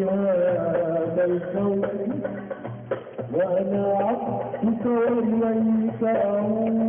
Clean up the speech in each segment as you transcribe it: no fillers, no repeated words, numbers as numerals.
جاب الكون وأنا عبدك وإليك أعود.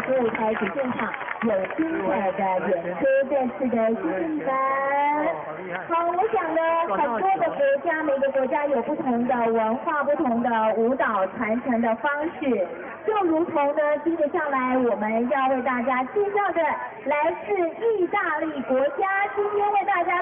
歌舞台主现场有精彩的演出，这次的新一班。好，我想呢，很多的国家，每个国家有不同的文化、不同的舞蹈传承的方式，就如同呢，接着下来我们要为大家介绍的来自意大利国家，今天为大家。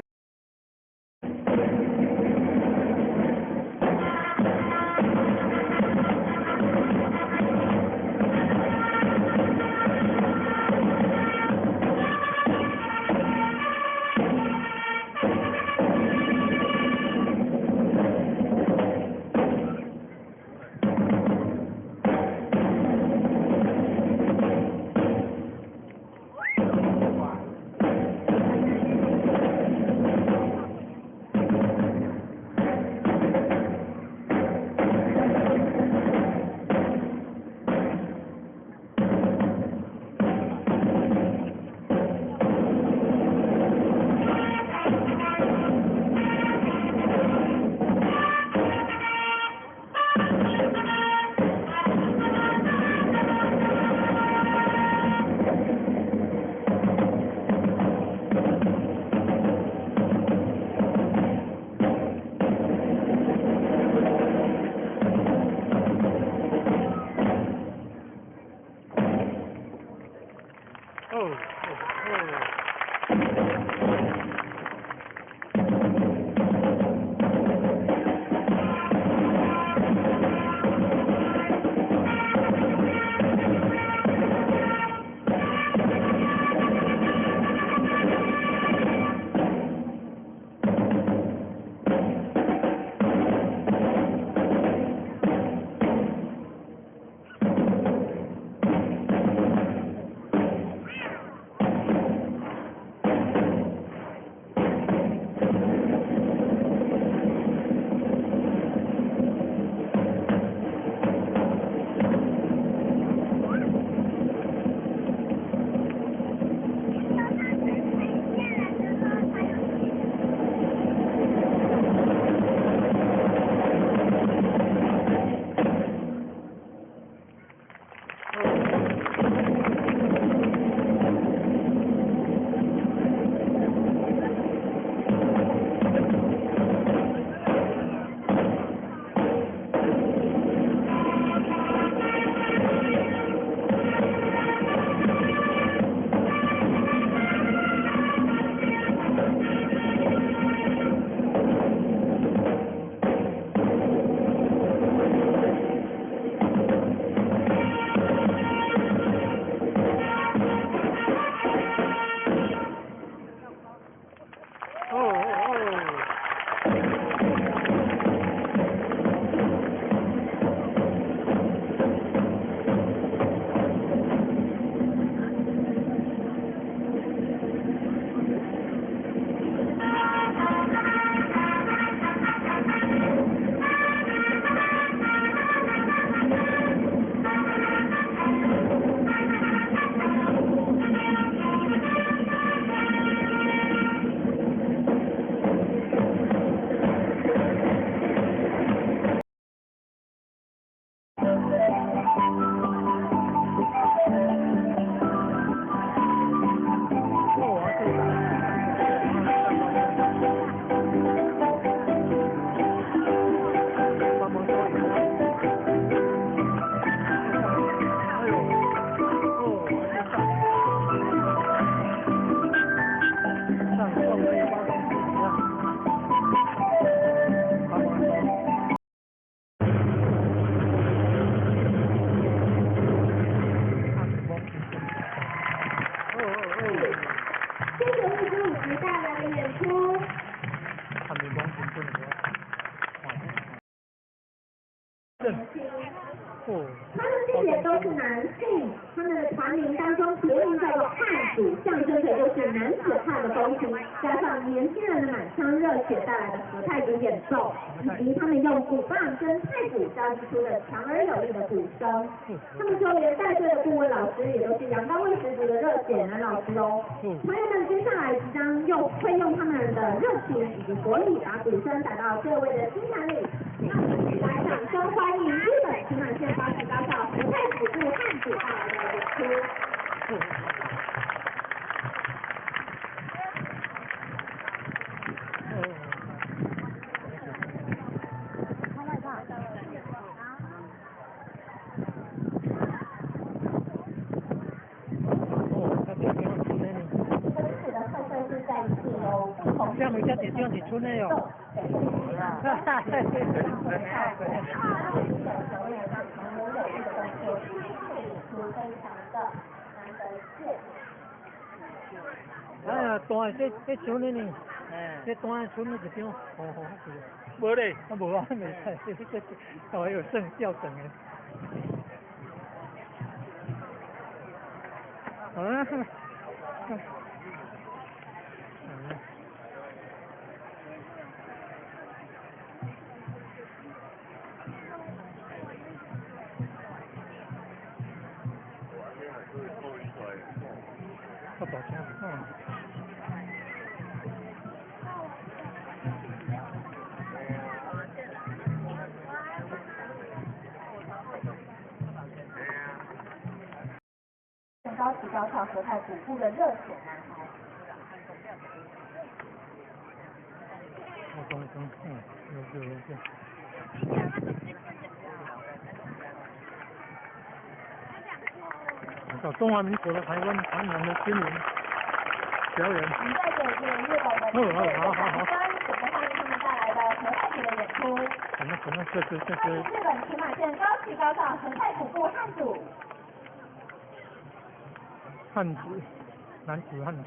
他们这些都是男性，他们的团名当中别名叫做汉子，象征的就是男子汉的风情，加上年轻人的满腔热血带来的合太鼓演奏，以及他们用鼓棒跟太鼓交织出的强而有力的鼓声。他们就连带队的顾问老师也都是阳刚味十足的热血男老师哦。朋友们接下来即将会用他们的热情以及国力，把鼓声打到各位的心坎里。来，掌声欢迎日本骑马县高级高校合太鼓部汉子带来的演出。这样人家点这样子出来哦。哈哈哈哎呀，单这出呢呢，这单出呢就张，无嘞，无啊，没睇，这还有剩吊绳的。啊。不多钱，高级高校合太鼓部的热血男孩。到中华民国的台湾传统的军人表演。我们在这里日本的好。我们欢迎他们带来的合太鼓的演出。什么？这是。日本骑马县高级高校合太鼓部汉组。汉子，男子汉子。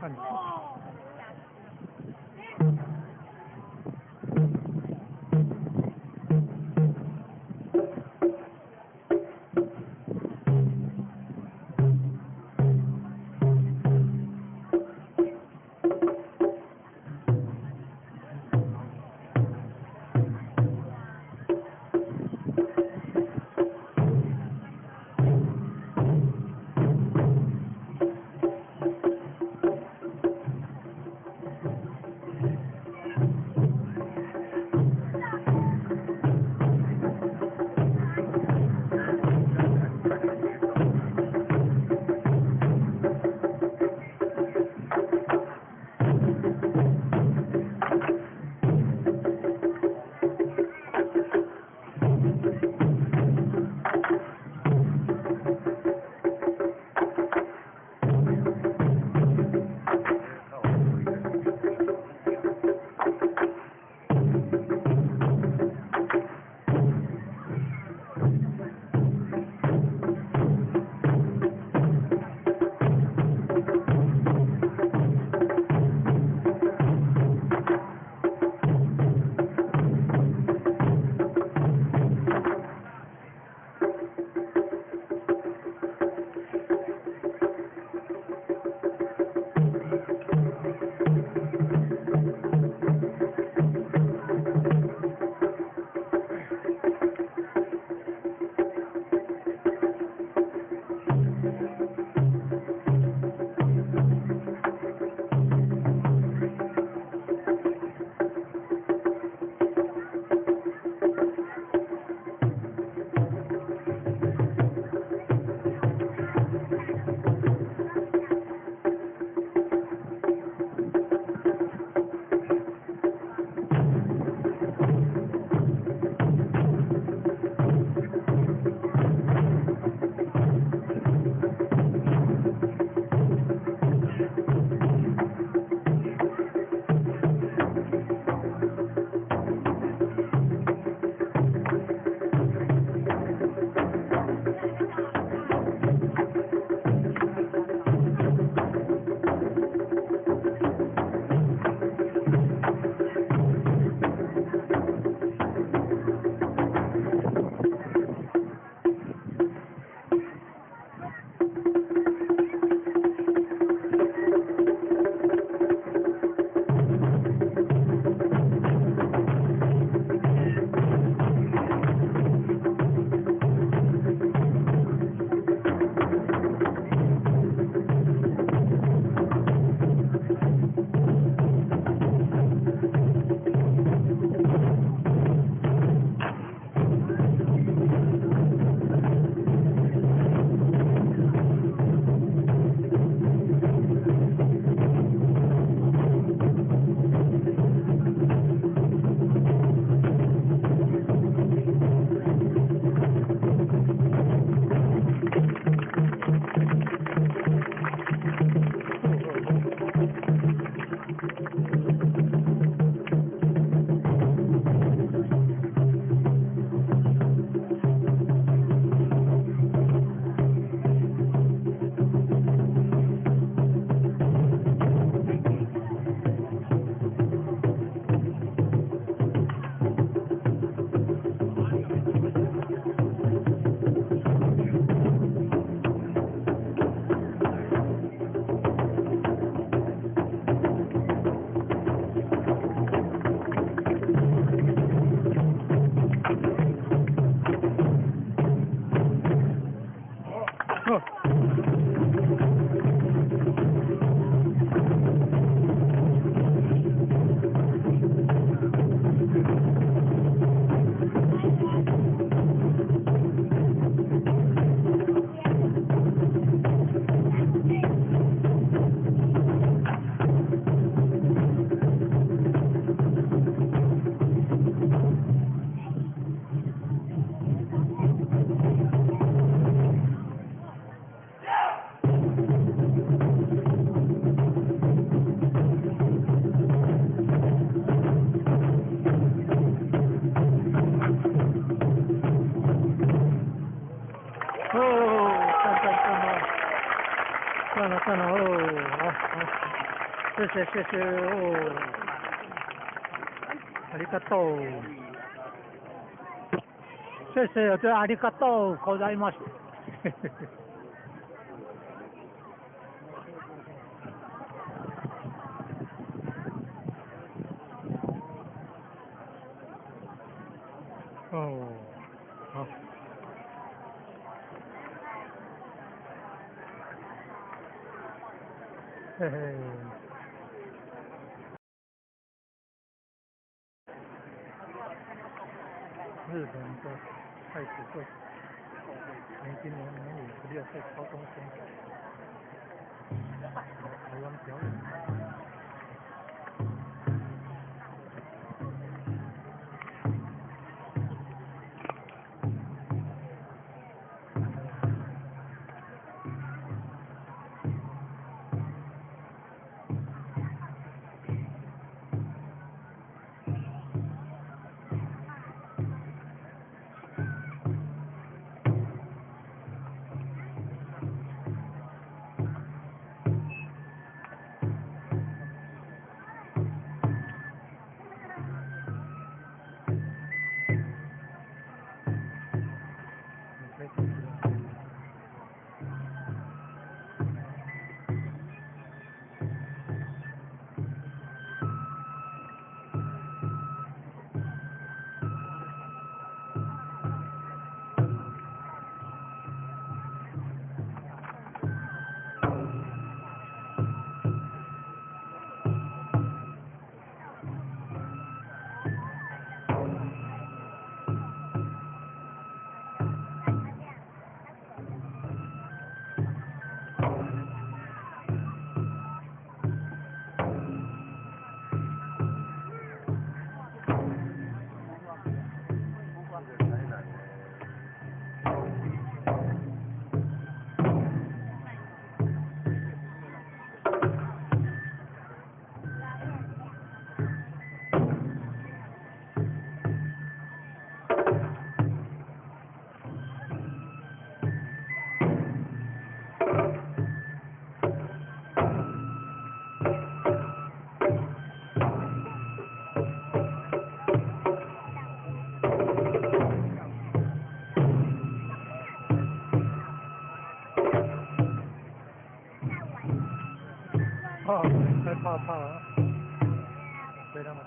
算了哦，好，谢谢哦，ありがとう。谢谢，对，ありがとうございます。哦，好。嘿嘿。日本的太子会，今年年56岁高中生，台湾表演。怕啊！对他们。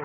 あ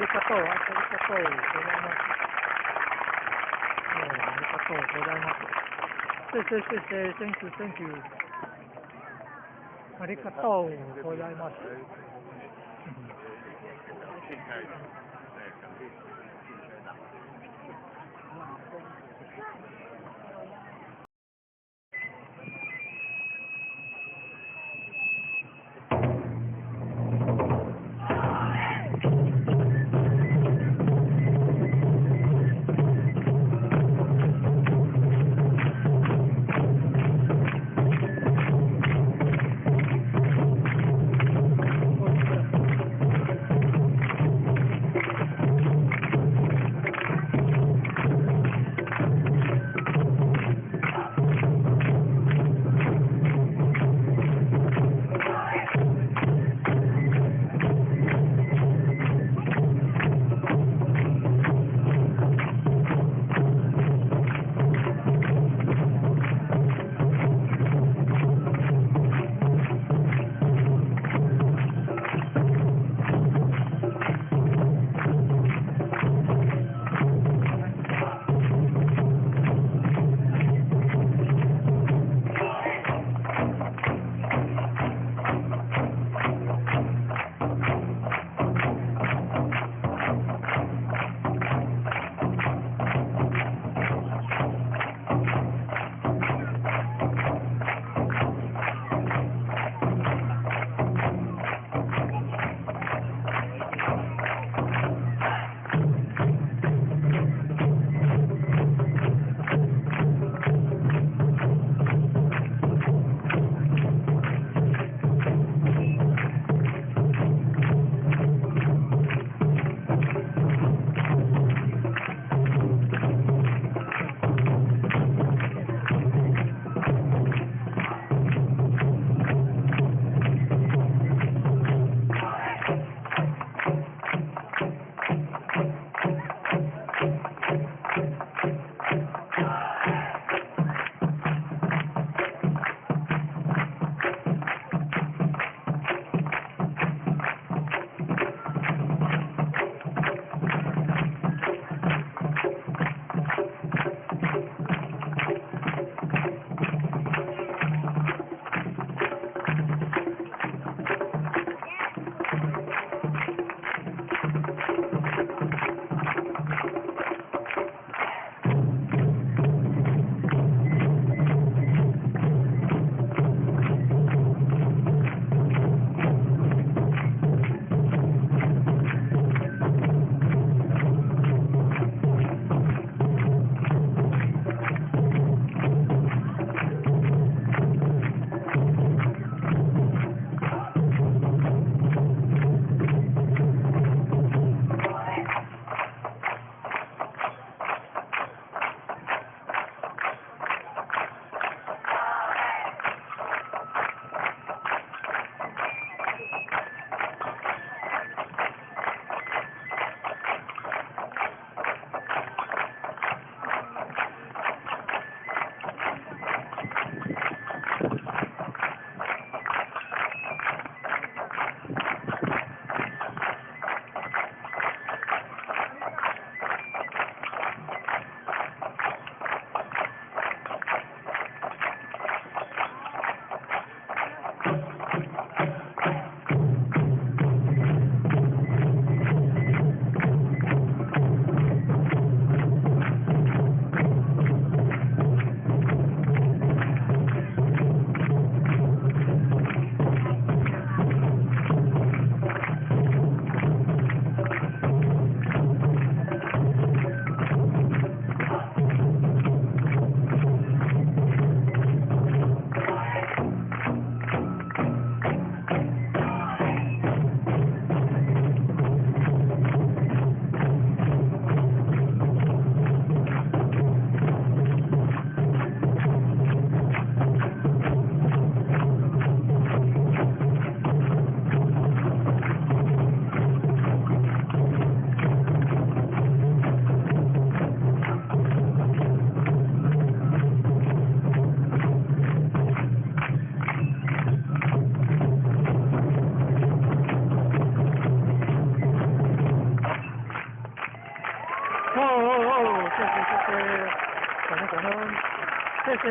りがとうございます。ありがとうございます。谢谢，thank you。ありがとうございます。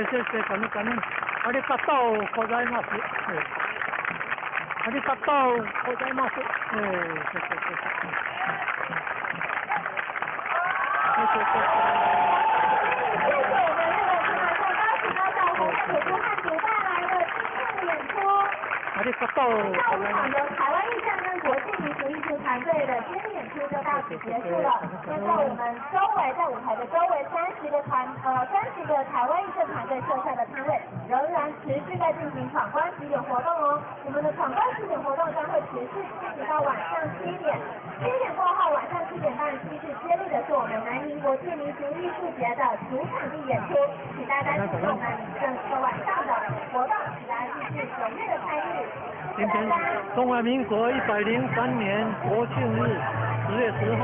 谢，感恩。ありがとうございます。ありがとうございます。现在我们场由台湾艺象跟国际民族艺术团队的今天演出就到此结束了。那在我们周围，在舞台的周围30个台湾艺术团队设下的摊位，仍然持续在进行闯关集点活动哦。我们的闯关集点活动将会持续进行到晚上7点。7点过后，晚上7点半继续接力的是我们南宁国际民族艺术节的主场地演出，请大家记住我们整个晚上的活动，请大家继续踊跃的参与。今天中华民国103年国庆日10月10号。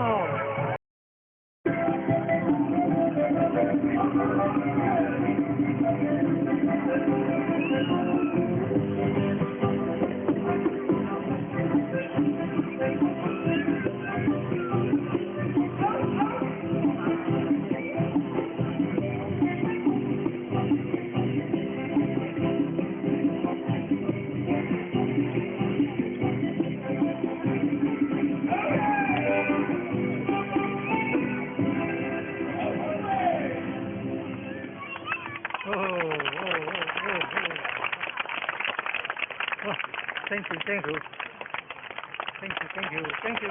Thank you.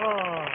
Oh.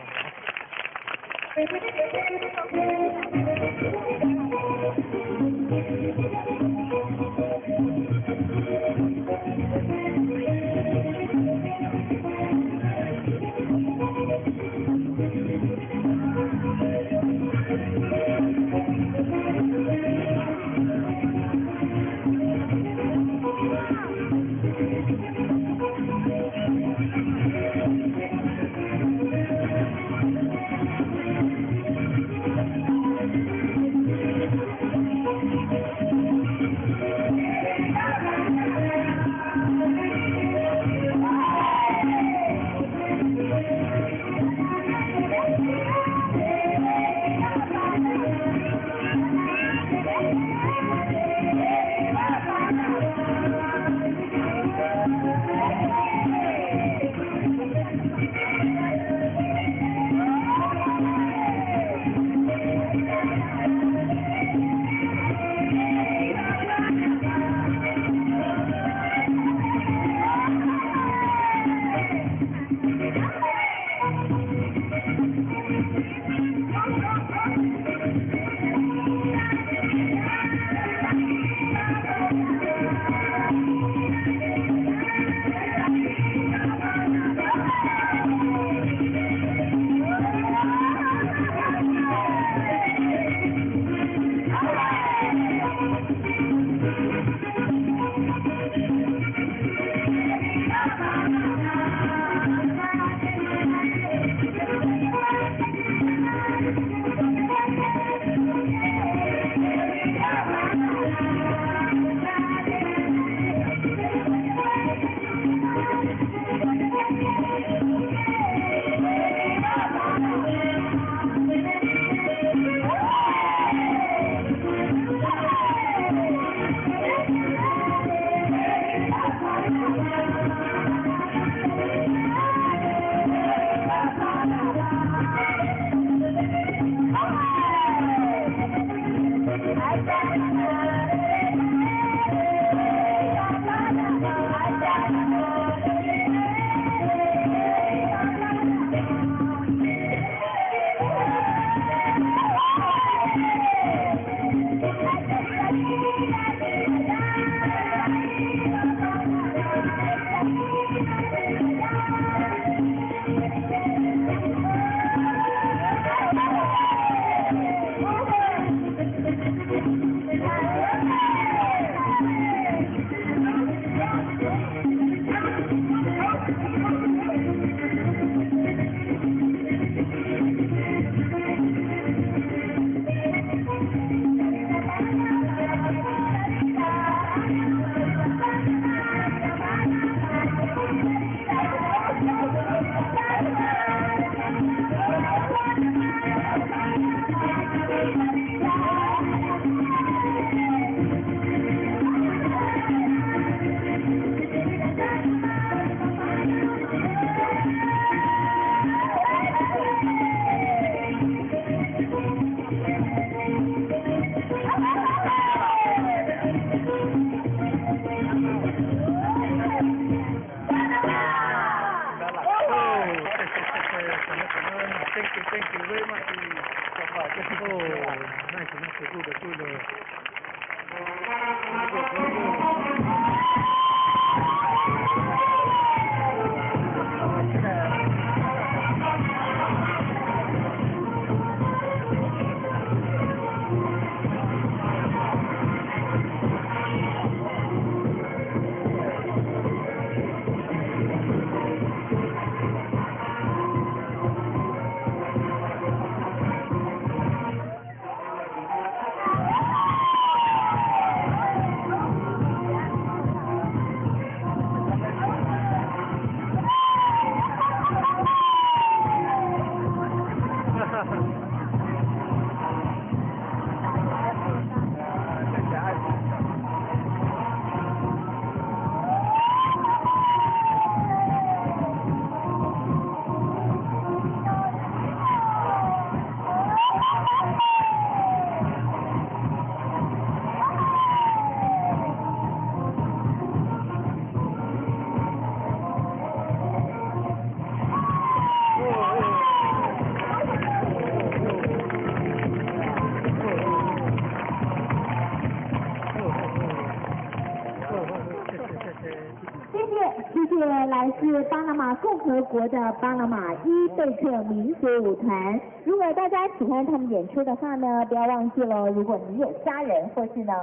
谢谢来自巴拿马共和国的巴拿马伊贝克民族舞团。如果大家喜欢他们演出的话呢，不要忘记了，如果你有家人或是呢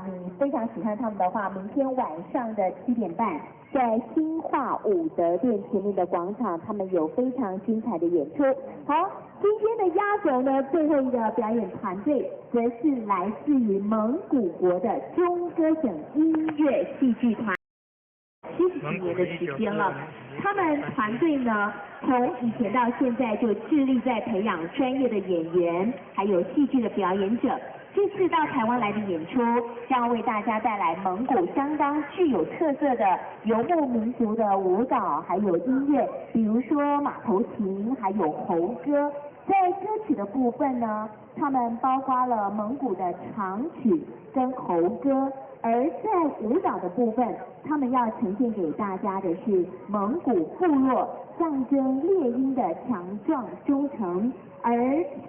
你非常喜欢他们的话，明天晚上的7点半，在新化武德殿前面的广场，他们有非常精彩的演出。好，今天的压轴呢，最后一个表演团队则是来自于蒙古国的中歌省音乐戏剧团。70几年的时间了，他们团队呢，从以前到现在就致力在培养专业的演员，还有戏剧的表演者。这次到台湾来的演出，将为大家带来蒙古相当具有特色的游牧民族的舞蹈，还有音乐，比如说马头琴，还有猴歌。在歌曲的部分呢，他们包括了蒙古的长曲跟猴歌。而在舞蹈的部分，他们要呈现给大家的是蒙古部落象征猎鹰的强壮忠诚，而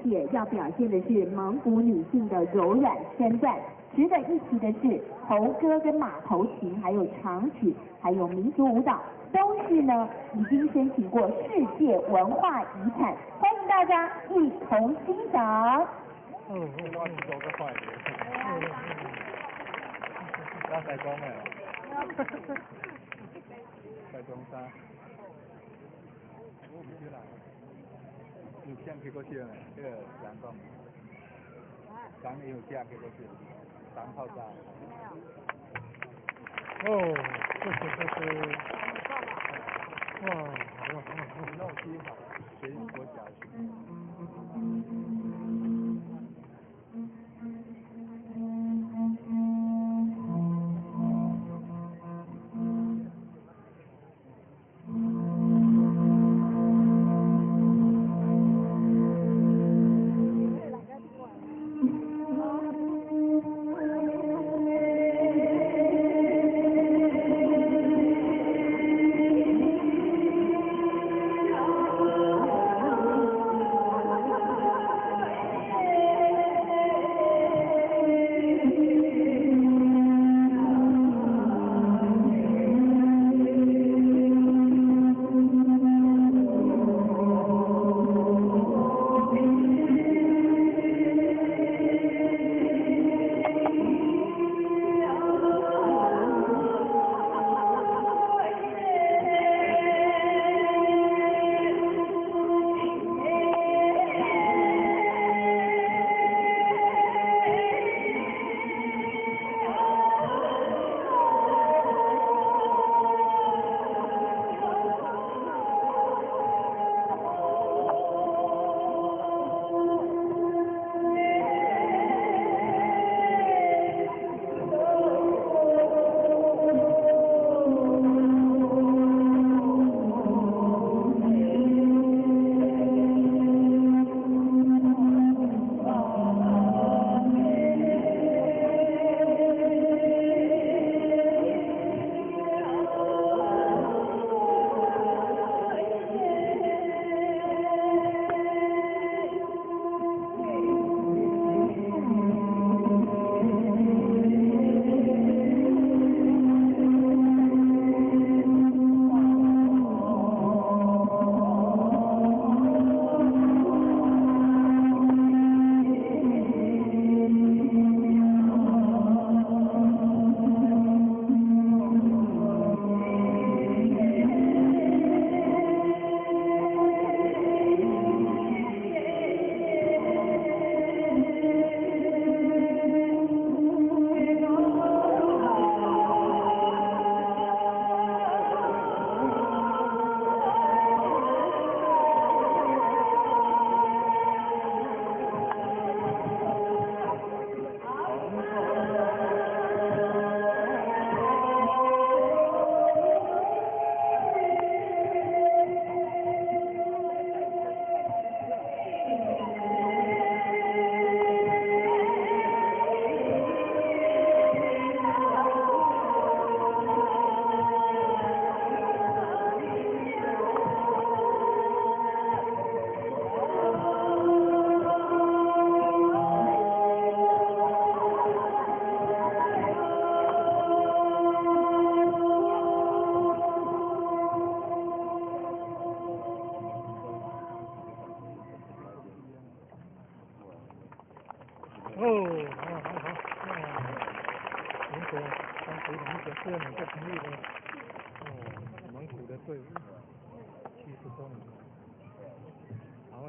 且要表现的是蒙古女性的柔软身段。值得一提的是，猴歌跟马头琴，还有长曲，还有民族舞蹈，都是呢已经申请过世界文化遗产，欢迎大家一同欣赏。我西講嘅，西中山，我唔知啦，有請佢嗰啲啊，呢個陽光，講你有請佢嗰啲，當炮仗。哦，這是，哇，那我第一好，學國家去。个当时1个4年就成立了蒙古的队伍，70多年。好诶。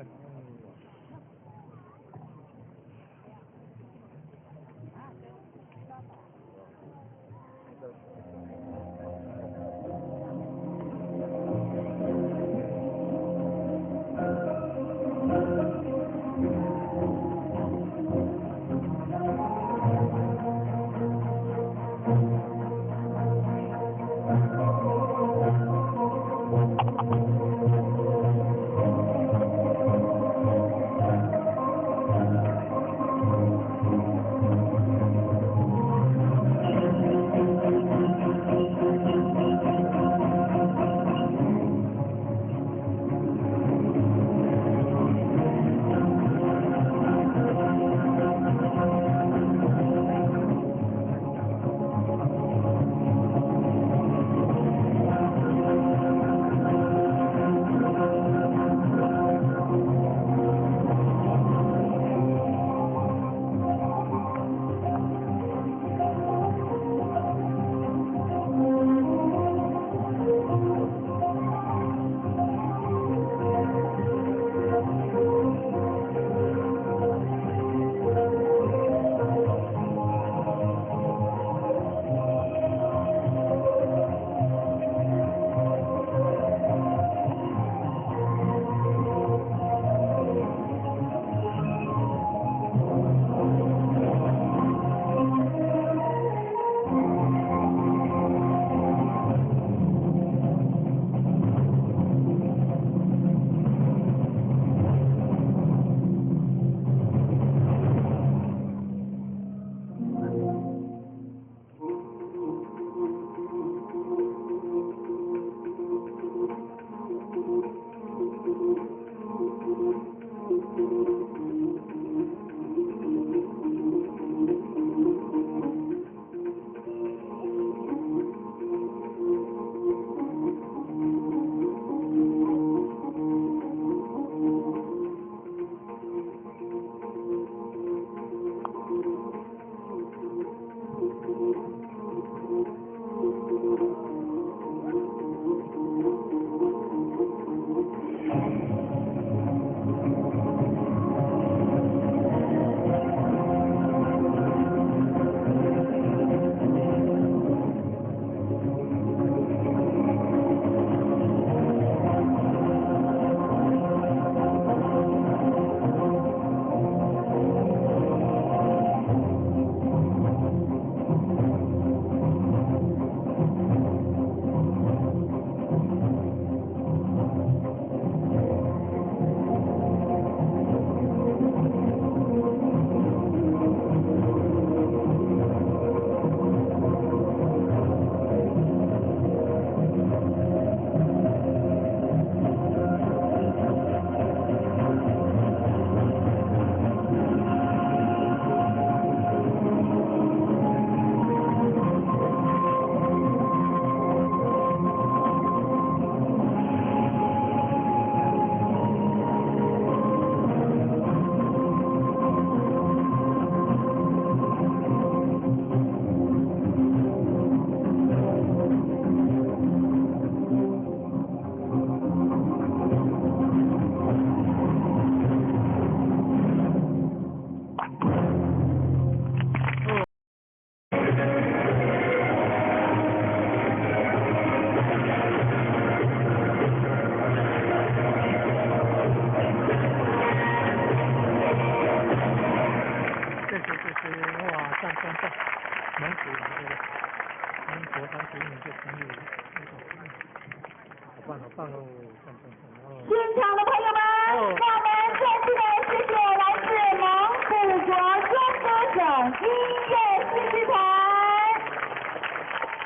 现场的朋友们，我们再次的谢谢来自蒙古国中歌省音乐戏剧团。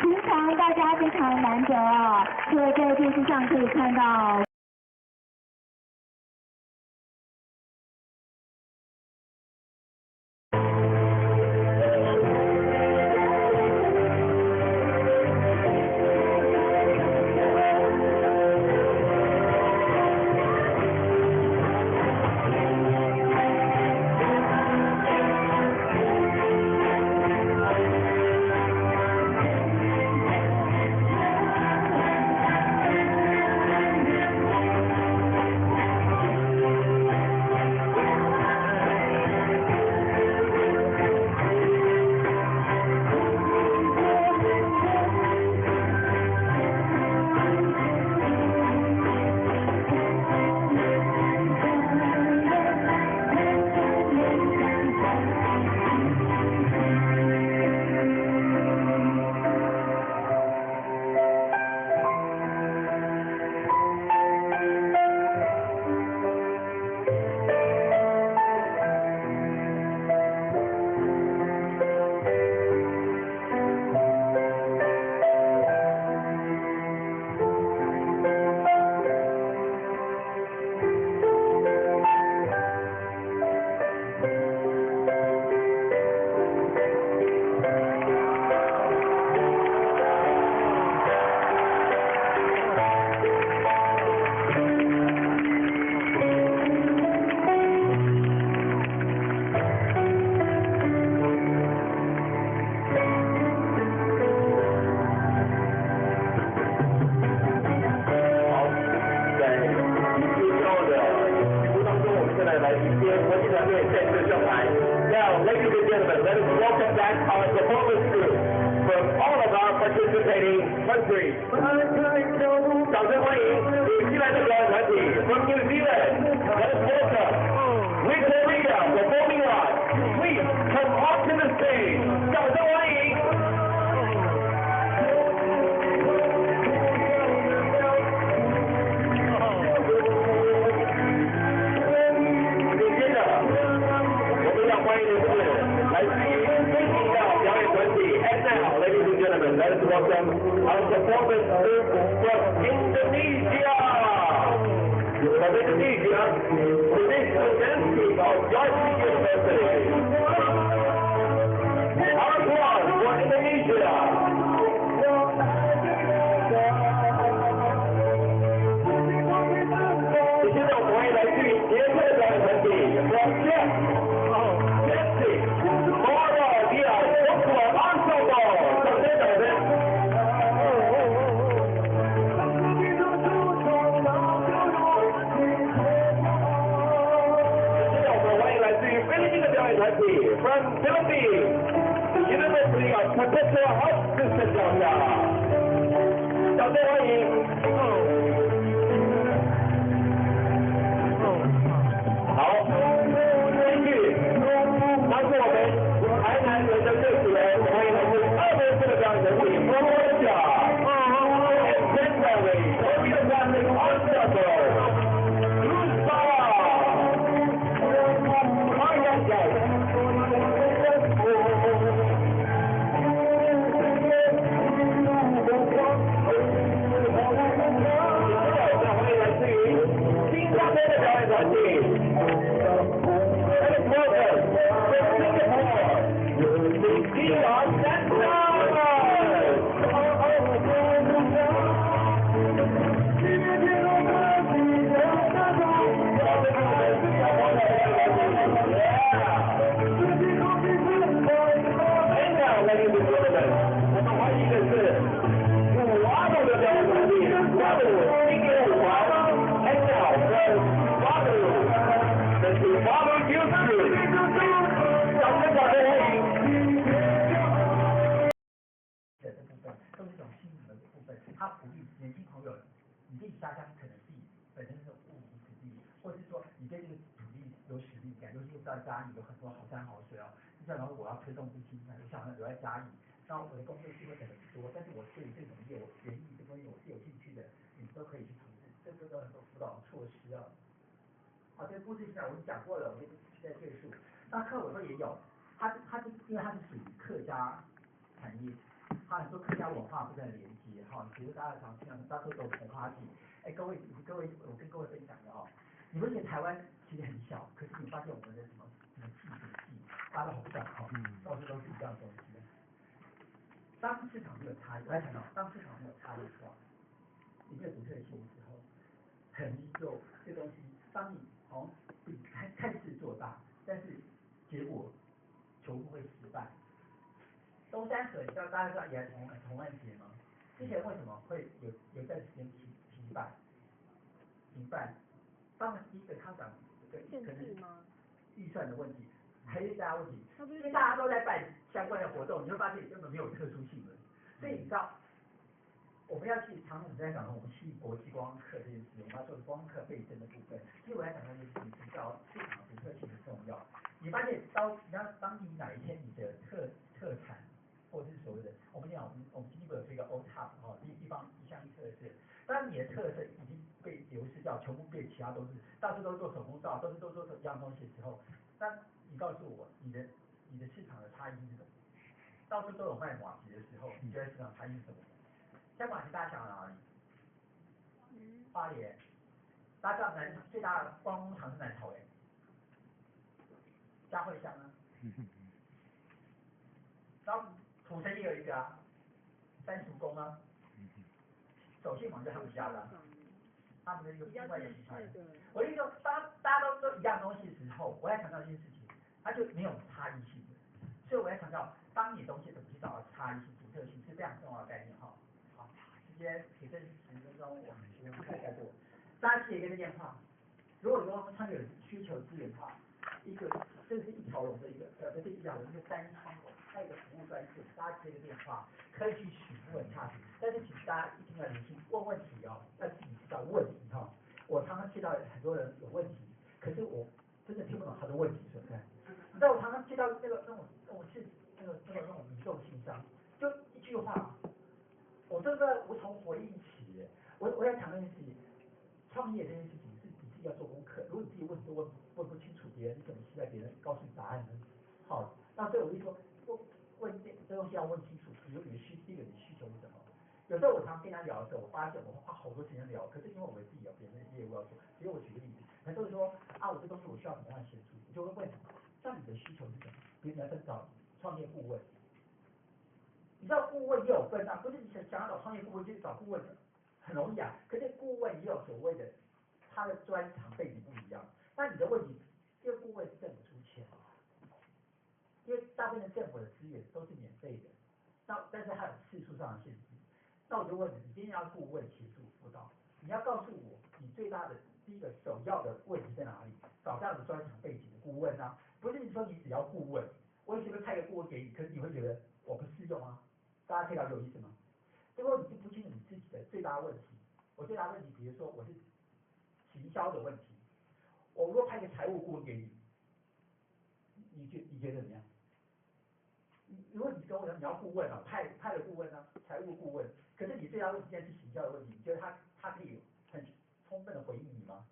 平常大家非常难得啊，除了在电视上可以看到。Street， 掌声欢迎纽西兰的表演团体 from New Zealand，Let's welcome Victoria performing live. Please come up to the stage， 掌声欢迎。接着，我们要欢迎的是来自于非洲的表演团体 And now, ladies and gentlemen, let us welcome our performance from Indonesia. From Indonesia, traditional dancing of Yardley University. Our applause for Indonesia. 现在我们欢迎来自于捷克的表演团体 from Czech, Dancing, Mara Diaz, Folklore Ensemble. 掌声掌声。From Philippines, University of Professor Hudson 教授，掌声欢迎。好，继续。当时我们台南人的队主人，欢迎来自2年制的表演团体 from Malaysia, Exemplary Choreographic Ensemble. 他鼓励年轻朋友，你对家乡可能自己本身是物无实力，或者是说你对这个土地有使命感，尤其是在嘉义有很多好山好水哦。就像然后我要推动这些，我想留在嘉义，然后我的工作机会可能不多，但是我对于这种业我园艺这方面我是有兴趣的，你都可以去从事，这都很多辅导措施啊。好，这个故事现在我们讲过了，我就不再赘述。那客委会也有，它是因为它是属于客家产业。他很多客家文化不断的连接哈，比如大家常听到大家都有红花季，各位，我跟各位分享的哦，你们觉得台湾其实很小，可是你发现我们的什么祭祖祭，大家都好像哈，到处都是一样的东西。当市场没有差异，我来讲到，当市场没有差异的话，你没有独特性的时候，很容易就这东西，当你看似做大，但是结果全部会失败。东山河，你知道大家知道也同案节吗？之前为什么会有一段时间停办？当然第一个他讲可能预算的问题，还是大家问题，因为大家都在办相关的活动，你会发现根本没有特殊性的。所以你知道，我们要去常常在讲我们去国际观光客这件事，我们要做观光客倍增的部分。其实我来讲到就是你知道市场独特性很重要。你发现当你哪一天你的特产或者是所谓的，我们讲我们经济部有这个 OTOP 哈，一项特色。当你的特色已经被流失掉，全部被其他都是到处都做手工皂，都做一样东西的时候，那你告诉我你的市场的差异是什么？到处都有卖马蹄的时候，你觉得市场差异是什么？像马蹄大家想到哪里？花莲，大家知道最大的观光场是南投嘉惠乡啊。然后土城也有一个啊，三叔公啊，手信网就是他们家的、啊，他们的一个另外一个品牌。我的意思说，当大家都一样东西的时候，我要强调一件事情，它就没有差异性的。所以我要强调，当你东西怎么去找到差异性、独特性是非常重要的概念哈。好，时间也剩10分钟，我们看一下过。大家记得一个电话，如果说他有需求资源的话，一个这是一条龙的一个，这是一条龙一个单一窗口。还有一个服务专线，大家接个电话可以去询问下去。但是请大家一定要留心，问问题哦，要自己知道问题哈。我常常接到很多人有问题，可是我真的听不懂他的问题所在。你知道我常常接到那种是那种民众信箱，就一句话，我真的无从回应起。我要讲那件事情，创业这件事情是你自己要做功课。如果你自己问题都问不清楚，别人你怎么期待别人告诉你答案呢？好，那所以我就说，问这东西要问清楚，比如第一个你的需求是什么？有时候我常跟他聊的时候，我发现我会花好多时间聊，可是因为我自己有别人的业务要做，比如我举个例子，很多人说啊，我这东西我需要怎么样协助，我就会问，那你的需求是什么？比如你要找创业顾问，你知道顾问也有分啊，不是你想要找创业顾问就找顾问的，很容易啊，可是顾问也有所谓的他的专长背景不一样，那你的问题，这个顾问是政府出钱。因为大部分的政府的资源都是免费的，但是它有次数上的限制。那我就问你，你今天要顾问协助辅导，你要告诉我你最大的第一个首要的问题在哪里？找这样的专长背景的顾问啊，不是你说你只要顾问，我随便派个顾问给你，可是你会觉得我不适用啊？大家可以了解我意思吗？如果你是不清楚你自己的最大问题，我最大问题，比如说我是行销的问题，我如果派个财务顾问给你，你觉得怎么样？如果你跟我讲你要顾问啊，派了顾问啊，财务顾问，可是你最大问题现在是行销的问题，你觉得他可以很充分的回应你吗？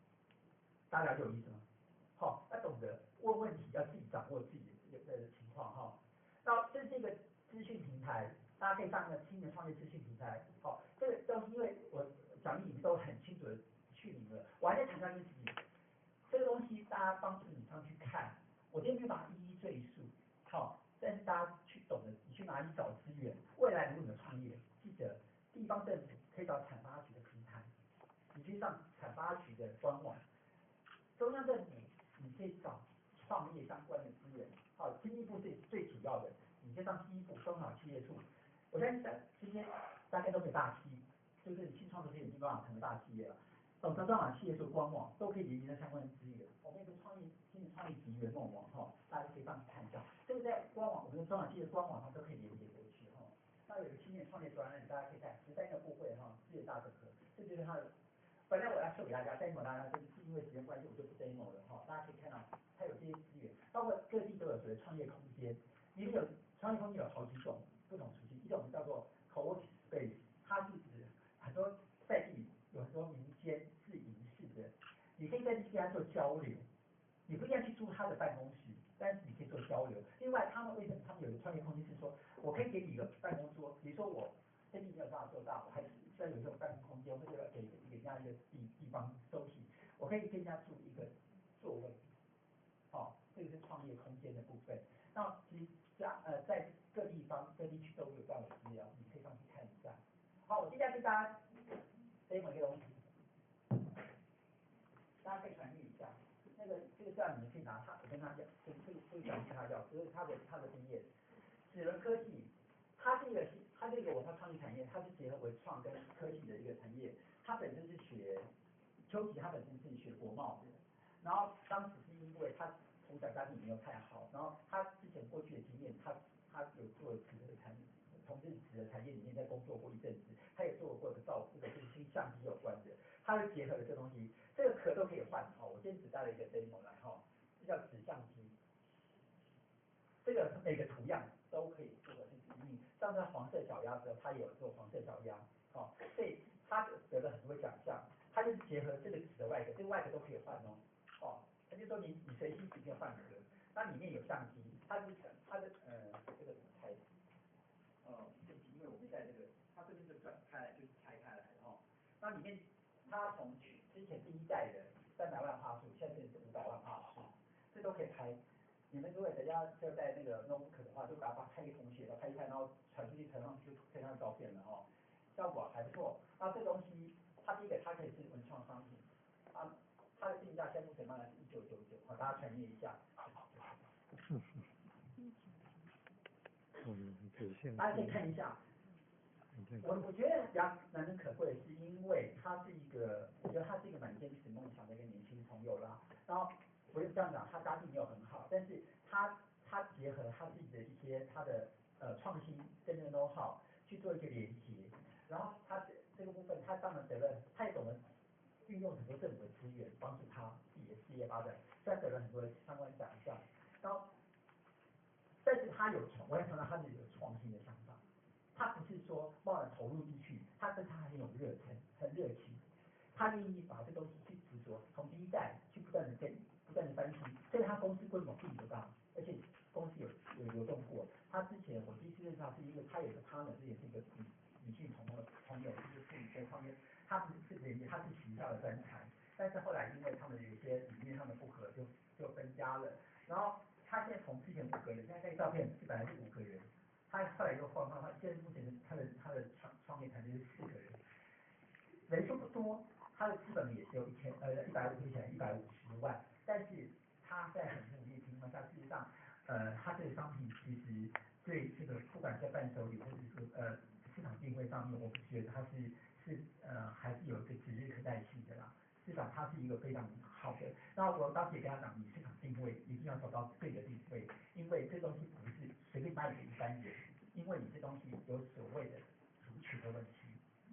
大家了解我意思吗？好，要懂得问问题，要自己掌握自己的情况哈。那这是一个资讯平台，大家可以上那个青年创业资讯平台。好，这个东西因为我讲义已经都很清楚的去明了，我还在强调一件事情，这个东西大家帮助你上去看，我今天没有把它一一赘述，好。但是大家去懂得，你去哪里找资源？未来如果你的创业，记得地方政府可以找产发局的平台，你去上产发局的官网。中央政府你可以找创业相关的资源。好，经济部是最主要的，你可以上经济部中小企业处。我相信今天大概都没有大企，就是你新创这些已经办法成为大企业了。中小企业处官网都可以连接到相关的资源。我们有个今年创业级圆梦网哈，大家可以上去看一下。这个在官网，我们的中小企业官网上都可以连接过去哈。那有个青年创业专案，大家可以看13个部会哈，资源大整合，这就是它的。本来我要秀给大家 demo 大家，但是因为时间关系，我就不 demo 了哈。大家可以看到，它有这些资源，包括各地都有所谓创业空间。里面有创业空间有好几种不同属性，一种叫做 co-working space， 它是指很多在地有很多民间自营式的，你可以在这跟他做交流。你不一定要去租他的办公室，但是你可以做交流。另外，他们为什么他们有个创业空间是说，我可以给你一个办公桌，比如说我生意没有办法做大，我还是需要有一种办公空间，或者要给人家一个地方休息，我可以跟人家租一个座位。好，这个是创业空间的部分。那其实在各地方各地区都有这样的资料，你可以上去看一下。好，我接下来跟大家 demo 一个东西，大家可以传阅一下。这个资料你们可以拿它，我跟他讲，这个讲跟他要，这是他的毕业。齿轮科技，它是一个文化创意产业，它是结合文创跟科技的一个产业。它本身是学秋吉，他本身是学国贸的，然后当时是因为他从小家庭没有太好，然后他之前过去的经验，他有做纸的产业，从事纸的产业里面在工作过一阵子，他也做过的照这个跟相机有关的，他就结合了这东西，这个壳都可以换哈。我今天只带了一个 demo 来哈，这叫纸相机，这个每个图样都可以做的是指引。像这黄色小鸭子，他也有做黄色小鸭，好，所以他得了很多奖项。它就是结合这个纸的外壳，这个外壳都可以换哦。哦，他就说你随心随便换壳，那里面有相机，它的这个拆，对不起，因为我没带这个，它这边就转开来，就是拆开来哦。那里面它从之前第一代的300万画素，现在是500万画素，这都可以拍。你们如果等下就在那个 notebook 的话，就把它拍给同学，拍一拍，然后传出去，传上去就可以看到照片了哦，效果还不错。那这东西。它第一个，它可以是文创商品，它的定价现在目前当然是1999，好，大家传阅一下。大家可以看一下。我觉得比较难能可贵的是，因为他是一个，我觉得他是一个蛮坚持梦想的一个年轻朋友啦。然后我就这样讲，他家境没有很好，但是他他结合他自己的一些他的创新跟那个 know how 去做一个连接，然后他这个部分他当然得了，他也懂得运用很多政府的资源帮助他自己的事业发展，虽然得了很多相关奖项，然后但是他我要强调他是有创新的想法，他不是说贸然投入进去，他很有热忱，很热情。他愿意把这东西去执着，从第一代去不断的翻新，所以他公司规模并不大，而且公司有流动过。他之前我第一次认识他是因为他有一个 partner， 这也是一个女性同友，就是妇女在创业，他不是连接，他是学校的专才，但是后来因为他们有一些理念上的不合，就分家了。然后他现在从之前5个人，现在这个照片是本来是5个人，他后来又换，现在目前他的创业团队是4个人，人数不多。他的资本也只有150万，但是他在很努力的情况下，事实上，他这个商品其实对这个不管在伴手礼或者说市场定位上面，我觉得它还是有一个指日可待性的啦。市场它是一个非常好的，那我当时也跟他讲，你市场定位一定要找到对的定位，因为这东西不是随便卖给一般人，因为你这东西有所谓的族群的问题。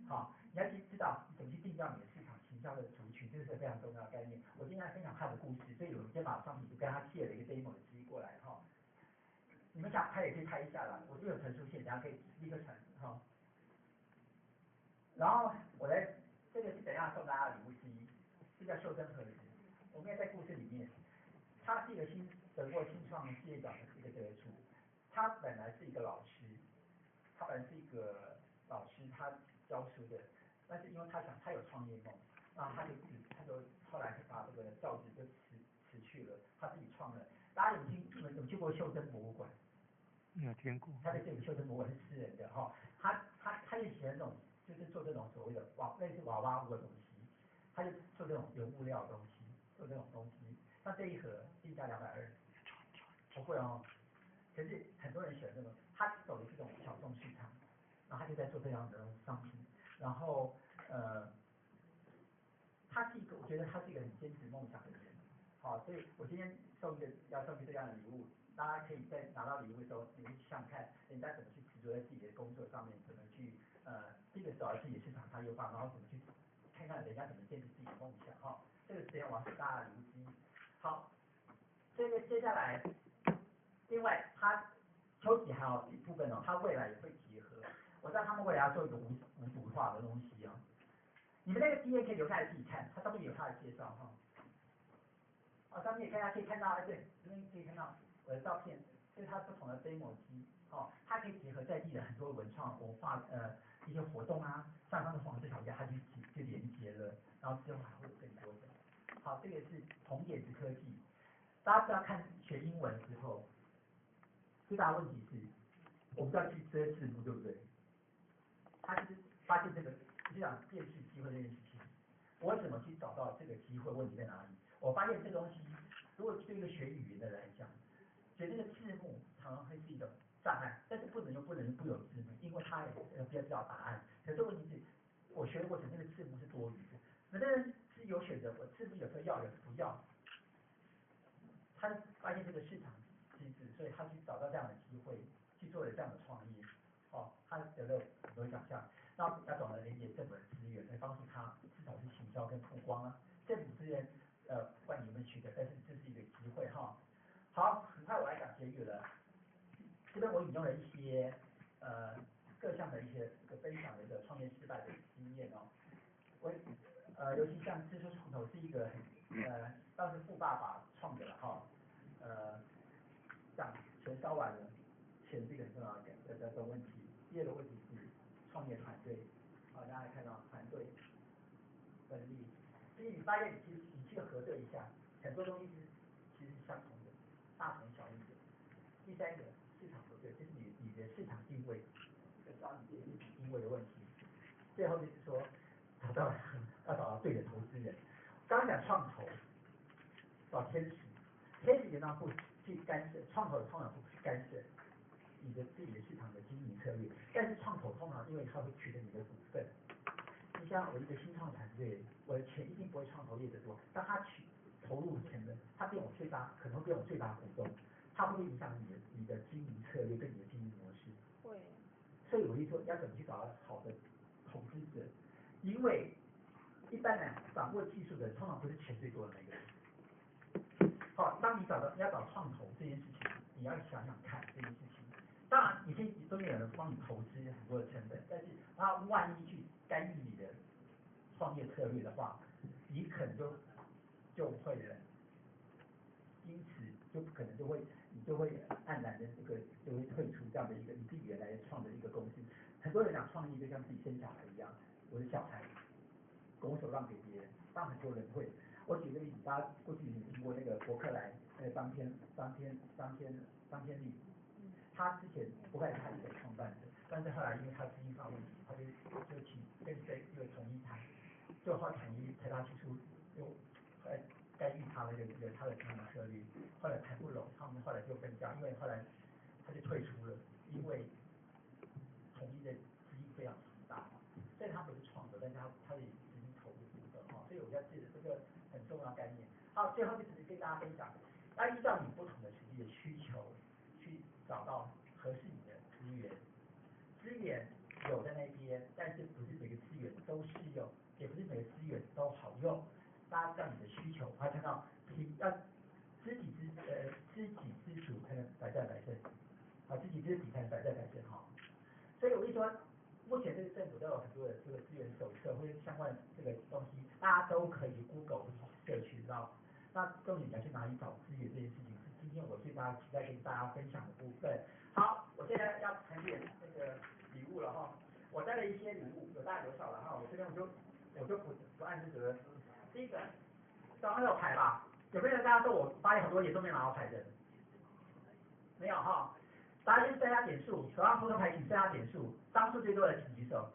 好，你要去知道怎么去定调你的市场行销的族群，这是非常重要的概念。我今天来分享他的故事，所以我先把商品跟他借了一个 demo 的机过来哈。你们想拍也可以拍一下啦，我这有传输线，大家可以立刻传哈。然后这个是等一下送大家的礼物之一，这叫袖珍盒子。我们也在故事里面，他是一个得过新创事业奖的一个得主，他本来是一个老师，他教书的，但是因为他有创业梦，那他就后来就把这个教职就辞去了，他自己创了。大家有去过袖珍博物馆？有听过。他的这个袖珍博物馆是私人的哈，他也喜欢那种就是做这种所谓的类似娃娃屋的东西，他就做这种原物料的东西，做这种东西。那这一盒定价220，不贵哦。可是很多人喜欢这种，他走的这种小众市场。然后他就在做这样的商品，然后我觉得他是一个很坚持梦想的人，好，所以我今天要送这样的礼物，大家可以在拿到礼物的时候，你们去想看人家怎么去执着在自己的工作上面，怎么去第一个找到自己的市场差异化，然后怎么去看看人家怎么坚持自己的梦想，哈，这个是今天我要送大家的礼物之一。好，这个接下来，另外秋季还有一部分哦，它未来也会结合。我知道他们未来要做一个无毒化的东西哦，你们那个 DA 可以留下来自己看，它上面有它的介绍哈。上面可以看到，对，这边可以看到我的照片，这是它不同的 demo 机，它可以结合在地的很多文创文化一些活动啊，像他们放这条架，它就连接了，然后之后还会有更多的。好，这个是同点子科技，大家知道学英文之后，最大的问题是，我们要去遮字幕，对不对？他就是发现就讲辨识机会这件事情，我怎么去找到这个机会？问题在哪里？我发现这东西，如果对一个学语言的来讲，觉得这个字幕常常会是一个障碍，但是不能不有字幕，因为它也比较知道答案。可是问题是，我学的过程那个字幕是多余的，有的人是有选择，我字幕有时候要，有时候不要。他发现这个市场机制，所以他去找到这样的机会，去做了这样的创意。他得了很多奖项，那要懂得连接政府的资源，来帮助他至少是行销跟曝光啊。政府资源不管你们取得，但是这是一个机会哈。好，很快我来讲结语了。这边我引用了一些各项的一些分享的一个创业失败的经验哦。尤其像蜘蛛创投是一个当时富爸爸创的了哈，讲钱烧完了，钱是一个很重要的问题。第二个问题是创业团队，大家看到团队分力，所以你发现其实你去核对一下，很多东西其实是相同的，大同小异的。第三个市场不对，就是你的市场定位，找你自己市场定位的问题。最后就是说要找到对的投资人。刚刚讲创投，找天使，天使原来不去干涉，创投通常不去干涉你的自己的市场的经营策略，但是创投通常因为它会取得你的股份。你像我一个新创团队，我的钱一定不会创投业者多，当他投入钱的，他变我可能会变我最大股东，他会影响你的说要怎么去找到好的投资者，因为一般人掌握技术的人通常不是钱最多的那个人。好，当你要找创投这件事情，你要想想看这件事情。当然，你可以中间有人帮你投资很多的成本，但是他万一去干预你的创业策略的话，你可能就会了，因此可能你就会黯然的就会退出这样的一个你自己原来创的一个公司。很多人讲创业就像自己生小孩一样，我的小孩拱手让给别人，当很多人会。我举个例子，大家过去你听过那个伯克莱张天利，他之前伯克莱是他一手创办的，但是后来因为他资金上问题，他就请跟谁一个统一谈，就后来统一陪他去出，就后来干预他的他的策略，后来谈不拢，他们后来就分家，因为后来他就退出了，因为统一的资金非常庞大，所以他不是创的，但是他的资金投入的哈，所以我要记得这个很重要概念。好，最后就只是跟大家分享，要依照你不同的实际的需求去找到合适你的资源。资源有在那边，但是不是每个资源都适用，也不是每个资源都好用。大家知道你的需求，还看到要知己知足才能百战百胜，啊，知己知彼才能百战百胜哈。所以我跟你说，目前这个政府都有很多的这个资源手册或者相关的这个东西，大家都可以 Google 社群到。那重点你要去哪里找资源这件事情，是今天我最大期待跟大家分享的部分。好，我现在要盘点那个礼物了哈，我带了一些礼物，有大有小了哈，我这边我就不按这个。第一个，早上有牌吧？有没有人大家说我发现很多也都没拿到牌的？没有哈。大家先增加点数，手上扑克牌请增加点数，张数最多的请举手，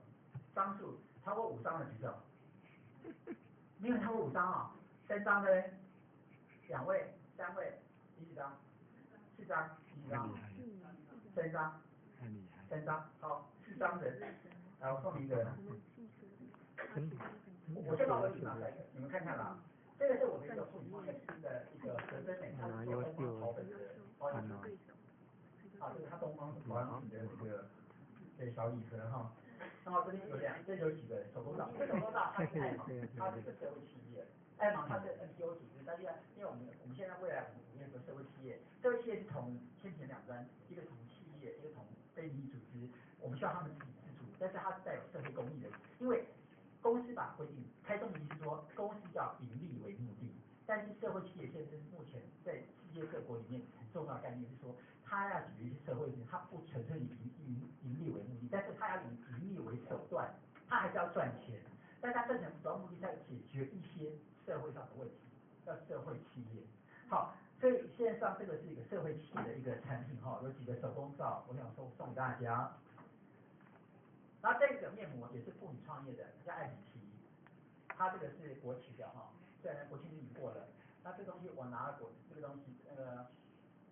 张数超过5张的举手。没有超过5张啊，3张的，2位、3位，你几张？4张，你几张？3张，3张，好，4张的，来我送你一个，我先把我手拿来，你们看看啦。这个是我的一个妇女创业师的一个德珍美，他是做东方草本的保养品，啊，这是他东方保养品的这个小礼盒哈。然后这边这有几个手工皂，这手工皂它是爱芒，它是一个社会企业，爱芒它是 NPO 组织，但是因为我们现在未来我们有个社会企业，社会企业是从牵前2端，一个从企业，一个从非营利组织，我们需要他们自给自足，但是它是带有社会公益的，因为公司法规定，开宗明义是说公司要盈利为目的，但是社会企业现在是目前在世界各国里面很重要的概念是说，它要解决一些社会问题，它不纯粹以盈利为目的，但是它要以盈利为手段，它还是要赚钱，但是它赚钱主要目的是要解决一些社会上的问题，叫社会企业。好，所以线上这个是一个社会企业的一个产品哈，有几个手工皂，我想送给大家。然后这个面膜也是妇女创业的，叫艾比奇，它这个是国旗的哈，虽然国庆日已过了，那这东西我拿了这个东西，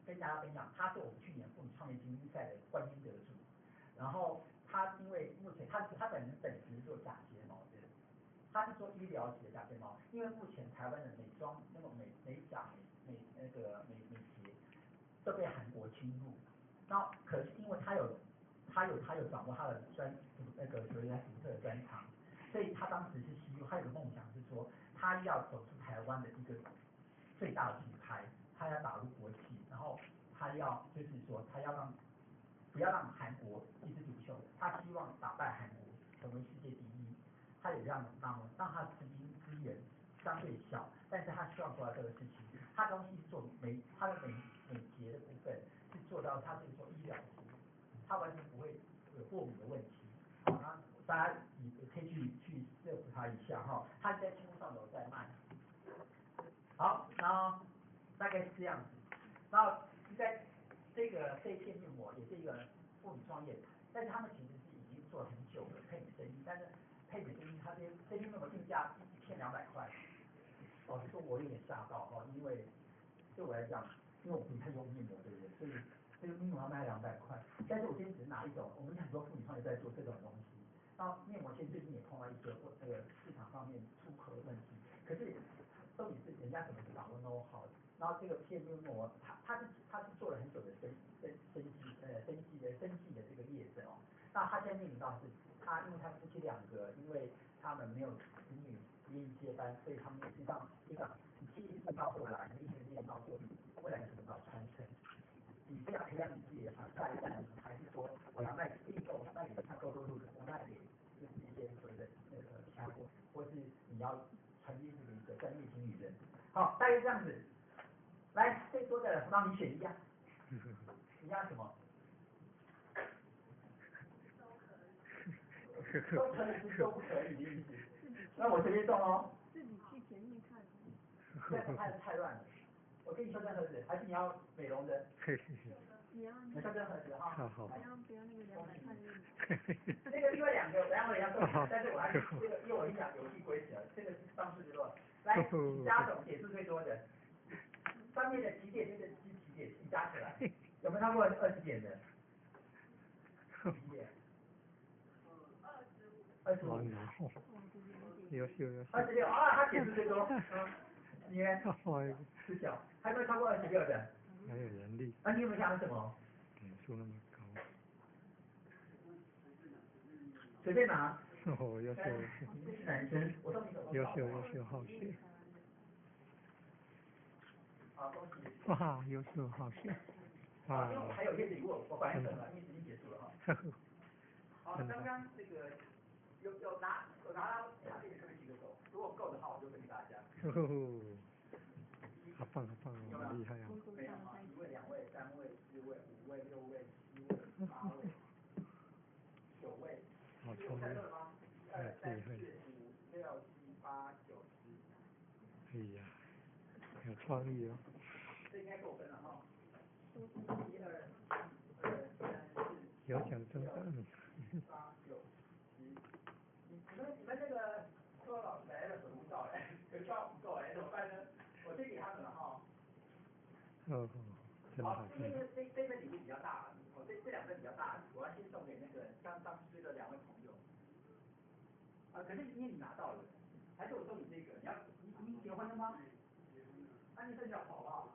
跟大家分享，它是我们去年妇女创业精英赛的冠军得主。然后它因为目前它本职是做假睫毛的，它是做医疗级的假睫毛，因为目前台湾的美妆那种美甲美睫都被韩国侵入，那可是因为他有掌握他的所谓他独特的专长，所以他当时是希望他有个梦想是说，他要走出台湾的一个最大的品牌，他要打入国际，然后他要就是说他要不要让韩国一枝独秀，他希望打败韩国，成为世界第一。他也让他的资源相对小，但是他希望做到这个事情。他东西是做他的美睫的部分是做到他是做医疗级，他完全不会有过敏的问题。好，大家也可以去设服他一下哈，他在新闻上有在卖。好，然后大概是这样子，然后在这一片面膜也是一个妇女创业，但是他们其实是已经做了很久了配美生意，但是配美生意它这片面膜定价1片200块，老实说我有点吓到哈，因为对我来讲，因为我不太用面膜的人，所以这个面膜要卖200块，但是我今天只是拿一种，我们很多妇女创业在做这种东西，然后面膜现在最近也碰到一些那个市场上面出口的问题，可是重点是人家怎么掌握 know how， 然后这个片面膜它是做了很久的生计的这个业者哦，那他现在面临到是，因为他夫妻两个，因为他们没有子女不愿意接班，所以他们实际上一个基因到后来，一直练到做未来怎么搞传承。你非要培养你自己的下一代呢，还是说我要卖给订购，卖给他购入的，我卖给就是一些所谓的那个家国，或是你要传递这个一个专业型女人。好，大约这样子。来，最多的让你选一样，你要什么？都可以是都不可以的意思。那我随便动哦。自己去前面看。这样看太乱了。我给你修正盒子，还是你要美容的？你要修正盒子哈。不要那个200块的。那个另外两个，我要送你，但是我还是这个，因为我跟你讲游戏规则，这个是方式之乱。来，你加总点数最多的，上面的几点就是几点，你加起来，有没有超过20点的？几点？25。26啊，他点数最多。你呢？19，还有没有超过26的？还有人力。你有没有想什么？点数那么高。随便拿。哦，优秀。这是男生，我送你手优秀，好学。恭喜。哇，优秀，好学。因为我还有一些礼物，我本来等了，因为已经结束了哈。好，刚刚这个有拿到卡片的可以举个手，如果够的话，我就分给大家。好棒，好厉害啊！没有啊，1位、2位、3位、4位、5位、6位、7位、8位、9位。好聪明。1、2、3、4、5、6、7、8、9、10。哎呀，有创意哦。这应该够分了哈。1、2、3、4。有奖征答。8、9、10。你们那个说老师来了手不到哎，有票不够哎，怎么办呢？我先给他们了哈。真好。因为这份礼物比较大，这2份比较大，我要先送给那个上次的2位朋友。可是因为你拿到了，还是我送你这个？你结婚了吗？那你剩下好不好？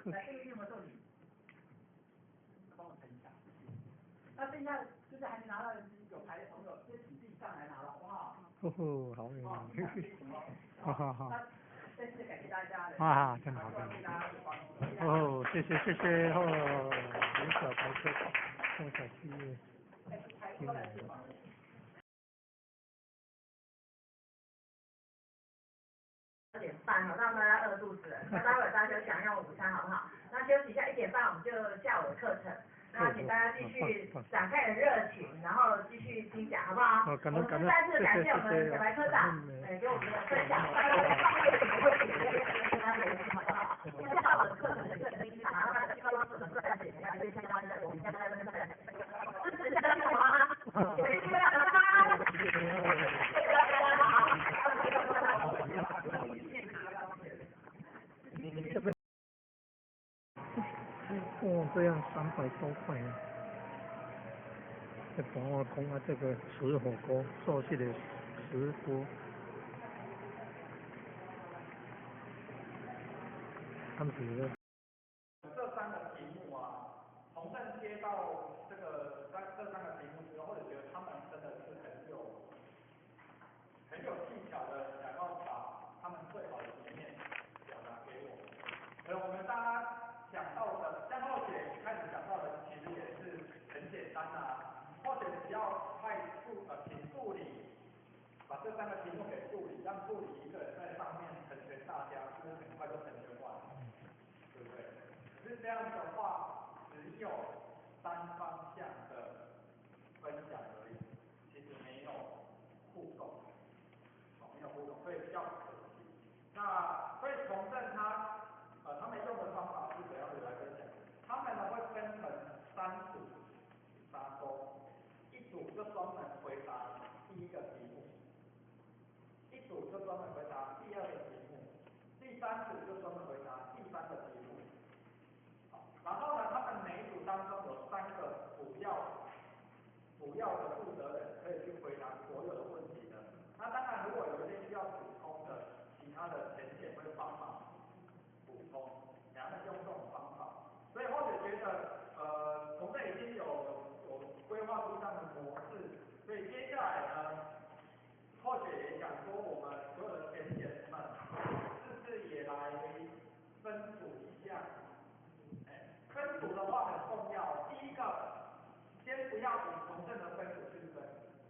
来，这个你有没有送你？帮我存一下。那剩下就是还没拿到有牌的朋友，就请自己上来拿了，好不好？好美。好。再次感谢大家的。真好。谢谢有小台车，中小企业。2点半让大家饿肚子了。那待会大家享用午餐好不好？那休息一下，1点半我们就下午的课程。那请大家继续展开的热情，然后继续听讲，好不好？我们再次感谢我们小白科长，给我们的分享。为什么会跟他联系，好不好？因为下午的课程是很精彩，然后大家希望怎么再写一下，就相当于我们现在支持下去好吗？谢谢大家。这样300多块啊！这帮我讲啊，这个吃火锅，做起的吃锅，看几个。这3个题目啊，从正接到这3个题目之后，或者觉得他们真的是很有技巧的，想要把他们最好的一面表达给我们。我们大家想到的，像后姐一开始讲到的，其实也是很简单啊。后姐只要请助理把这3个题目给助理，让助理一个人在上面成全大家，是不是很快就成全完了？对不对？可是这样的话，只有单方向的分享而已，其实没有互动，所以比较可惜。所以从政他们用的方法是怎样子来分享？他们呢会分成3组沙沟，一组就专门回答第1个题目，一组就专门回答第2个题目，第3组就专门回答第3个题目。然后呢，他们每一组当中有3个主要的负责人可以去回答所有的问题的。那当然，如果有一些需要补充的，其他的前线会帮忙补充，然后用这种方法。所以或者觉得，从这已经有规划出这样的模式。所以接下来呢，或许也想说我们所有的前贤们，是不是也来分组一下？分组的话很重要。第一个，先不要以从正的分组去分，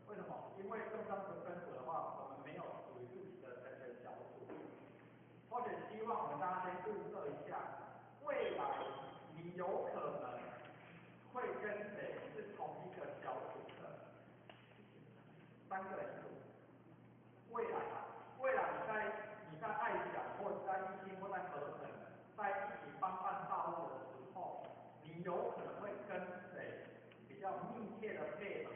为什么？因为用这样子分组的话，我们没有属于自己的成员小组。或者希望我们大家先预测一下，未来你有可能会跟谁是同一个小组的？3个人组。未来你在爱小或者在一心或在合成，在一起帮办道路的时候，你有可能会跟谁比较密切的配合？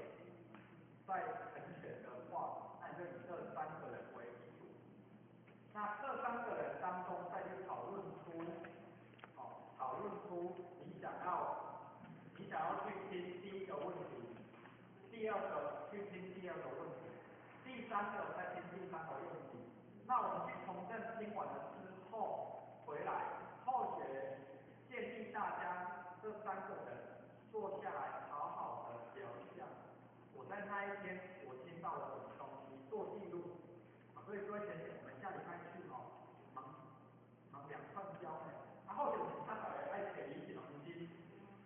在成选的话，那就以这3个人为一组。那这3个人当中再去讨论出你想要去听第一个问题，第二个去听第二个问题，第3个再听第3个问题。那我们去从正听完了之后回来，后学建议大家这3个人坐下来好好的聊一下，我在那一天我听到了什么东西，做记录。所以各位前辈，我们下礼拜去忙2串交呢。后者请参考人爱写一些东西，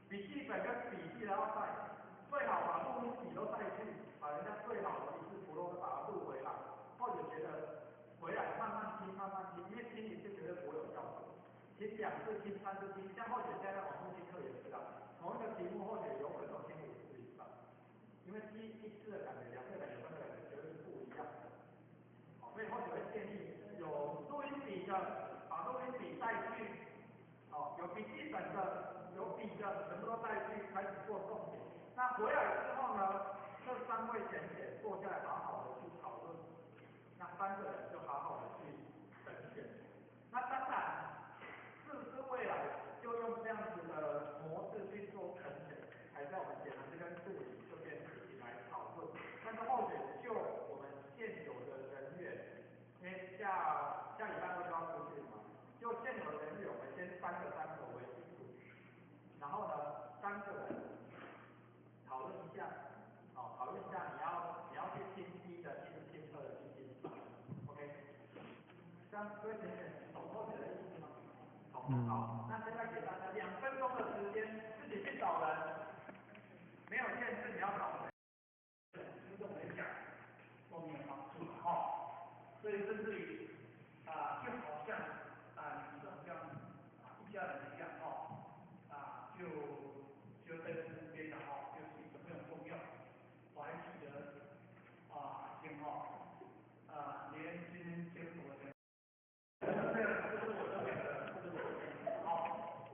笔记本跟笔记都要带，最好把录音笔都带去，把人家最好的一次不漏都把它录回来。或者觉得回来慢慢听，因为听一次绝对不会有效果，听2次、听3次听，像或者现在网络听课也是啊，同一个题目或者有可能听5次以上，因为听1次的感觉、2次的感觉、3次的感觉绝对是不一样的。所以或者会建议有录音笔的，把录音笔带去，有笔记本的、有笔的，全部都带去，开始做重点。那回来之后呢，这3位前辈坐下来好好的去讨论，那3个人就好好的去甄选。那当然，是不是未来就用这样子的模式去做甄选，还是我们简直是跟助理这边一起来讨论？但是或者就我们现有的人员，因为下礼拜2就要出去嘛，就现有的人员，我们先3个为一组，然后呢，3个人讨论一下，你要去听1的，听2的，去听3的 ，OK？ 这样各位同学懂或者的意思吗？懂。好，那现在给大家2分钟的时间，自己去找人，没有限制，你要找谁？听众来讲都没有帮助所以甚至于就好像你就好像一家人一样就在身边的就是一个非常重要。我还记得今连今天结果这样，这是我这边的，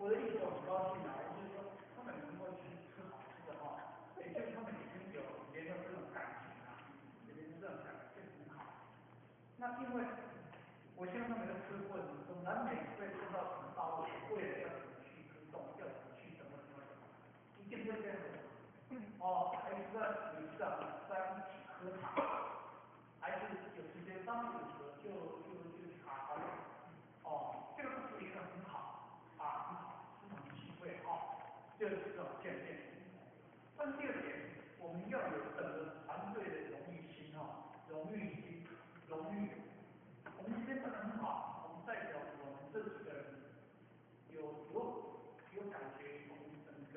我的意思我很高兴就是说他们能够去吃好吃的也就是他们已经有联络这种感情这种感觉很好。那因为我相信他们在吃过程中难免会受到什么道理，为了要怎么去推动，要怎么去什么，一定会这样的。还是在一起喝茶，还是有时间当有时就茶这个是一个很好很好市场机会就是这种见面。但是第2点，我们要有整个团队的荣誉心。我们今天办得很好，我们代表我们这几个人有感觉，我们整个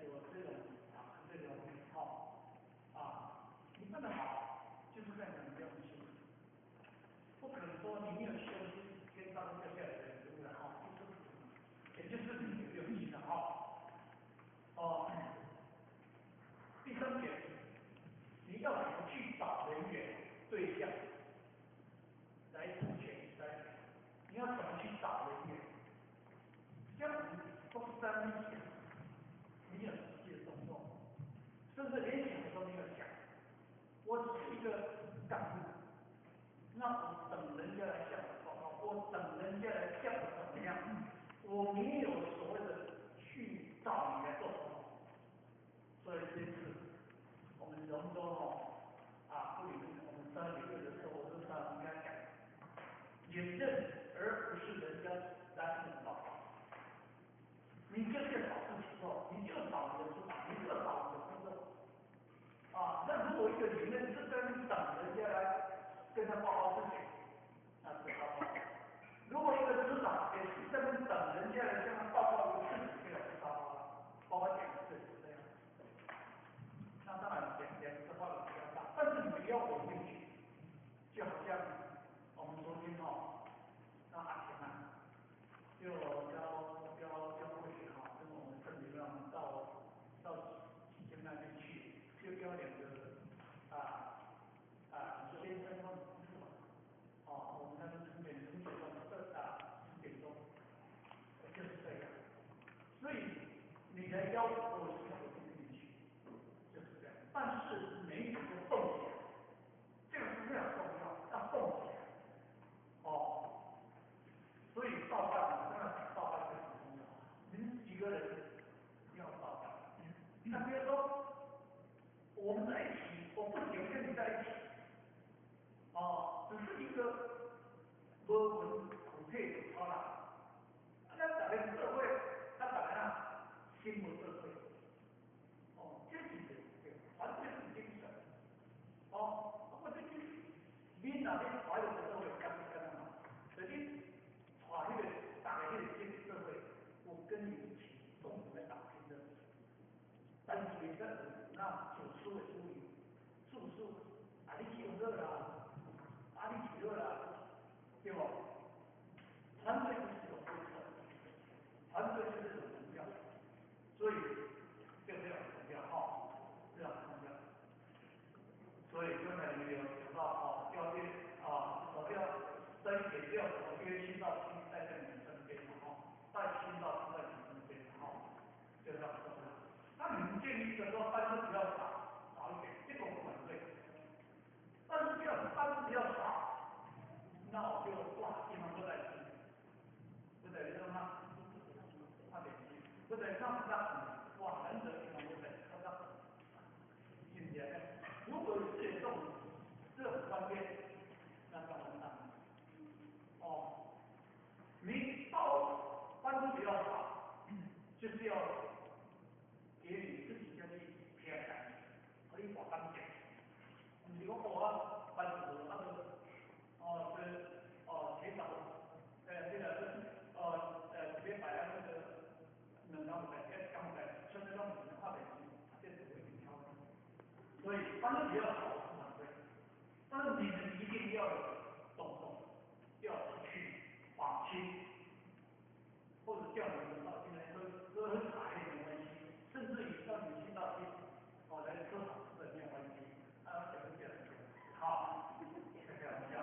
有这种团队荣誉你办得好，就是代表你用心，不可能说你没有修心，天上掉下来的人对不对也就是你有用心的第3点，你要怎么去找人员对象来凸显你的，你要怎么去找人员？这样都是在面前，没有实际的动作，甚至连想都没有想。我只是一个干部，那我等人家来向我报告，我等人家来向我怎么样？我没有所谓的去找你来做什么。所以这次我们荣州不理我们3礼拜的时候，我就应该讲，也认而不是人家来跟我报告。你就是要找事情做，你就找你的主管，你就找你的工作。你们是在等人家来跟他报告事情，那是他报告。如果一个组长也是在等人家来向他报告一个事情，这个是他报告，包括讲是这样。那当然两个话比较大，但是你们要稳定去，就好像我们昨天那阿田就要过去跟我们郑流浪到济州那边去，就邀两个先生他们是吧？我们那个陈点钟就是这样。所以你的要求都是要稳定去，就是这样。但是每一个都动起来，这个是非常重要，要动起来。所以报告，我刚才讲报告非常重要。你们几个人要报告？那比如说我们在一起，我不仅跟你在一起，只是一个无文苦配的操啦。那大家社会，大家新闻社会，这是团队精神，我这就是你那边所有的社会干嘛？所以把那个大家这个社会，我跟你一起共同来打拼的。但是你在那主书的书里，著述你几热啦，你几热啦，对吧？团队就是这种规则，团队就是这种重要，所以这非常重要非常重要。所以刚才你有讲到要去首要这一点要怎么约亲到亲在你身边带亲到亲在你身边这个很重要。那你们建议的说班数比较少一点，这个我反对。但是班数比较少，那我就经常都在听，不得让他点心，不得上难得经常都在课上。今天呢，如果是这种观念，那当然你班数比较少，就是要给你自己要去培养感情，可以把班减。你说班主任学长这个摆能让我们刚才现在让我们画的这是为你挑的，所以班数比较少是反对，但是你们一定要有动作，要去访亲，或者叫你们到进来喝茶也没关系，甚至于让你们到来吃好吃的没有关系，讲开玩笑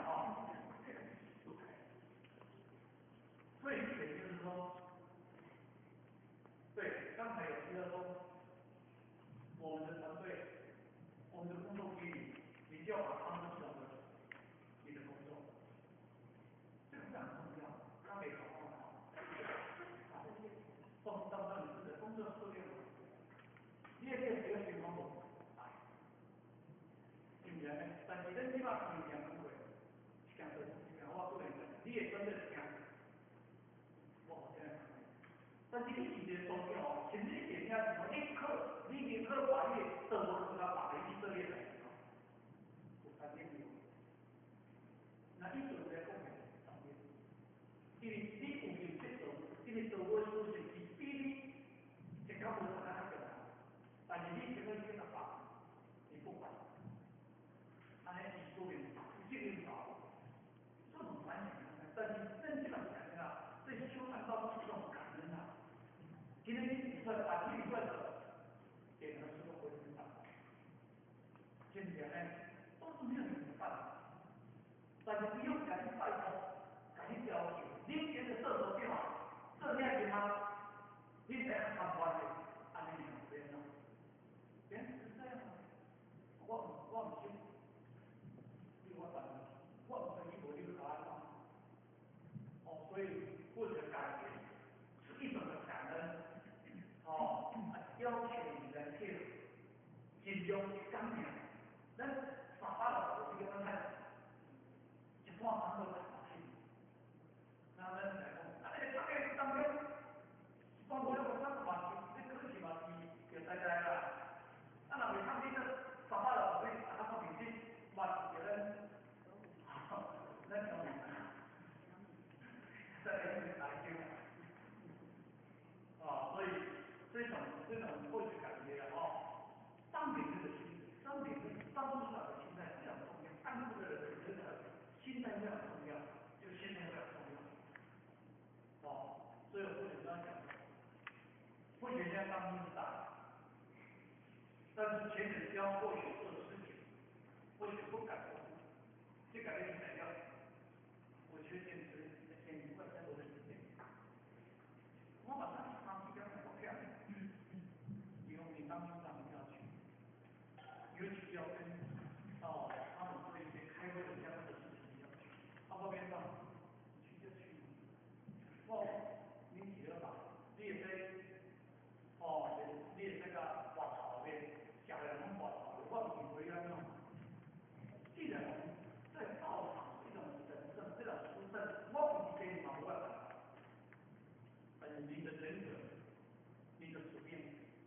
所以也就是说，对，刚才有提到说，我们的团队，我们的工作给你就要把他们晓得你的工作，这个非常重要，他没搞好，到你自己的工作策略了，你也可以学习方法，对不对？但是你起码可以讲工作，讲我个人讲，你也真的讲。但是你自己的重要，其实你点下什么？你立刻把你生活和他把以色列来，3年有，那以色列共产党3年，因为你有面接受，因为生活出现是比你这个不可能的，但是你这个这个法，你不管，那你说明这个法，这种反省，但是真正的感觉这些修改到这种感恩今天你比赛把比赛的点的是个回声上，今天呢都是没有人办，但是不用赶紧拜托，赶紧要求，你觉得这手电话这样子吗？你才看关的，按你两边呢，别是这样的，我不信，你我反正我不是一模一个答案嘛，所以或者感觉是一种的感恩。要求你来去尽量干净，咱撒把了我这个看，一般他们都很高兴。那咱来讲，大概当天，光我那个3个嘛，这个是嘛是就大概啦。那若未看这个撒把了，所以大家方面烧出来的青菜非常重要，干部的人觉得心态非常重要，就心态非常重要。所以我不简单讲，不仅现在当兵是大，但是前人教或许做的事情，或许不敢做，这改变材料，我觉得简直很快在我的里面。我把它长期讲很漂亮，以后你当兵长一定要去，尤其要跟他们做一些开会的相关的事情要去，报边上去就去，你几个吧，你也在你也在个外头边，小人外头的，我唔会安弄。既然在道场这种神圣、这种殊胜，我唔给你忙乱。你的人格、你的使命、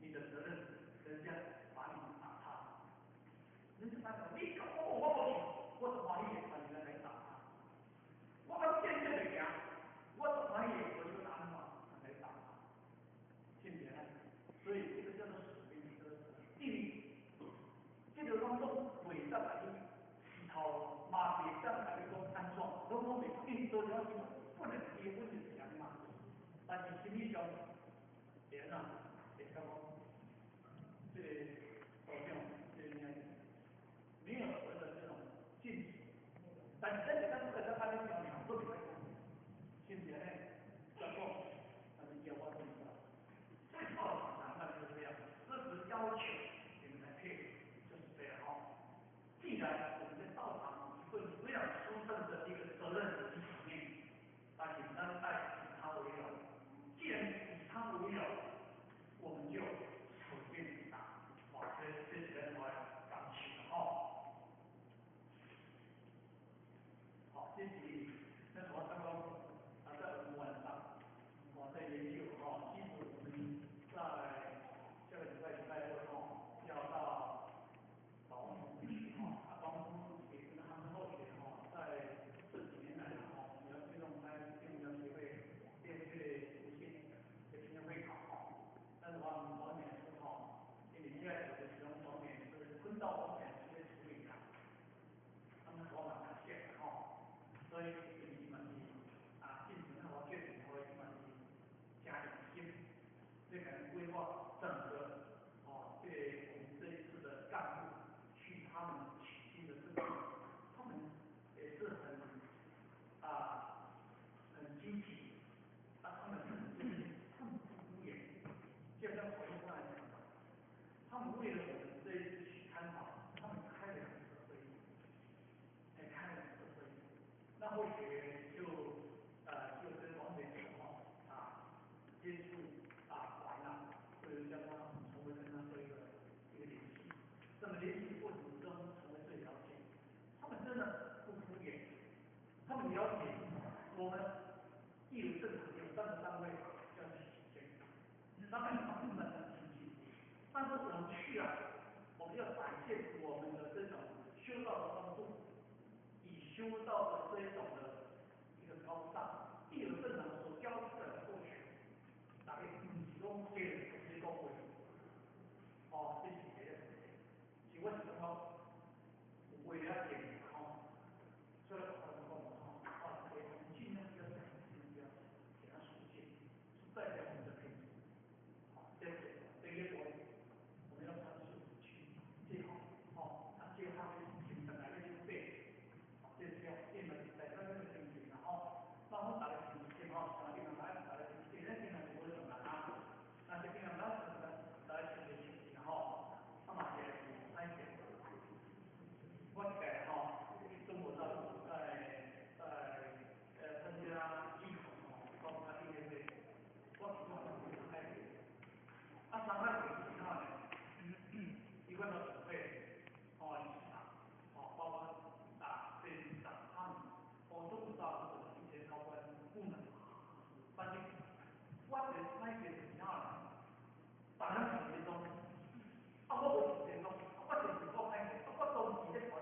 你的责任，人家把你打塌。人家打你搞我不行，我是怀疑把你来打他。我讲见这个样，我是怀疑我就打你嘛，来打他。见别人，所以这个叫做使命，这个地理，这个当中伟大的石头、马别上来的公安状，都每定都了解，不能结婚的强嘛。但是心理上，人啊，也讲这个好像没有所谓的这种禁止，但是这个在他的小鸟都比较多，性别呢，叫做也我懂的，这个道场谈判就是这样，这是要求你们来配合，就是这样既然我们在道场一份非常殊胜的一个责任和使命，那简单带以他为荣。既然以他为荣，我们就处变不惊。这几个人我讲起了好，这集那什么刚刚在我们晚上在研究其实我们在下个礼拜二要到保姆去保姆也跟他们后学在这几年来我们要推动电影协会电视无线的今天会考但是我们保险是因为现在有的使用保险是分到保险直接处理的，他们保险线所以基本进行和确定和基本加点心，这可能规划整个对我们这一次的干部去他们起劲的事情，他们也是很积极，他们不敷衍，就像我一上来讲的，他们为了我们这一次去参访，他们开了2次会议，那或许就跟王姐接触完了，或者叫他成为跟他做一个联系，这么联系过程中成为最了解，他们真的不敷衍，他们了解我们一有政府有3个单位要去体现，当然他们很积极，但是我们去我们要展现我们的这种修道的高度，以修道的这种的一个高尚，一有政党所教出来的过去，大概其中这些高位，这几年，请问什么？为了点所以我们尽量不要讲，给他属性，是代表我们的品质。这些我们要传授去最好，最好的品本来就是对，这是要变得在这个品质，然后慢慢打的品质打的打的品质，不会怎么那这边打的品质，然后他马上拍点，我改中国大陆在参加技术包括TKT-TV，我比较上海人，上海人是哪呢？一个准备理事长，包括这些理事长，他们中国大陆的一些高官部门，关键我哋那些是哪呢？大家情节中，我冇情节中，我就是我拍嘅，我当时在管。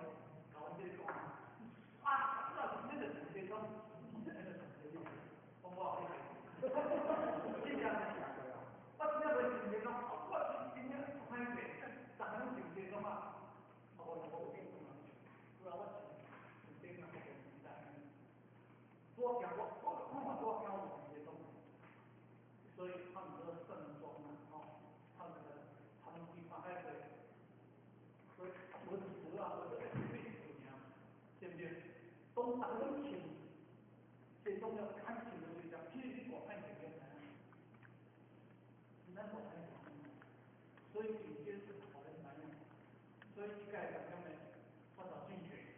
这种情最重要，看情的对象，譬如你广泛里面呢，那广泛所以顶尖是好的男人，所以一概讲他们或者进去，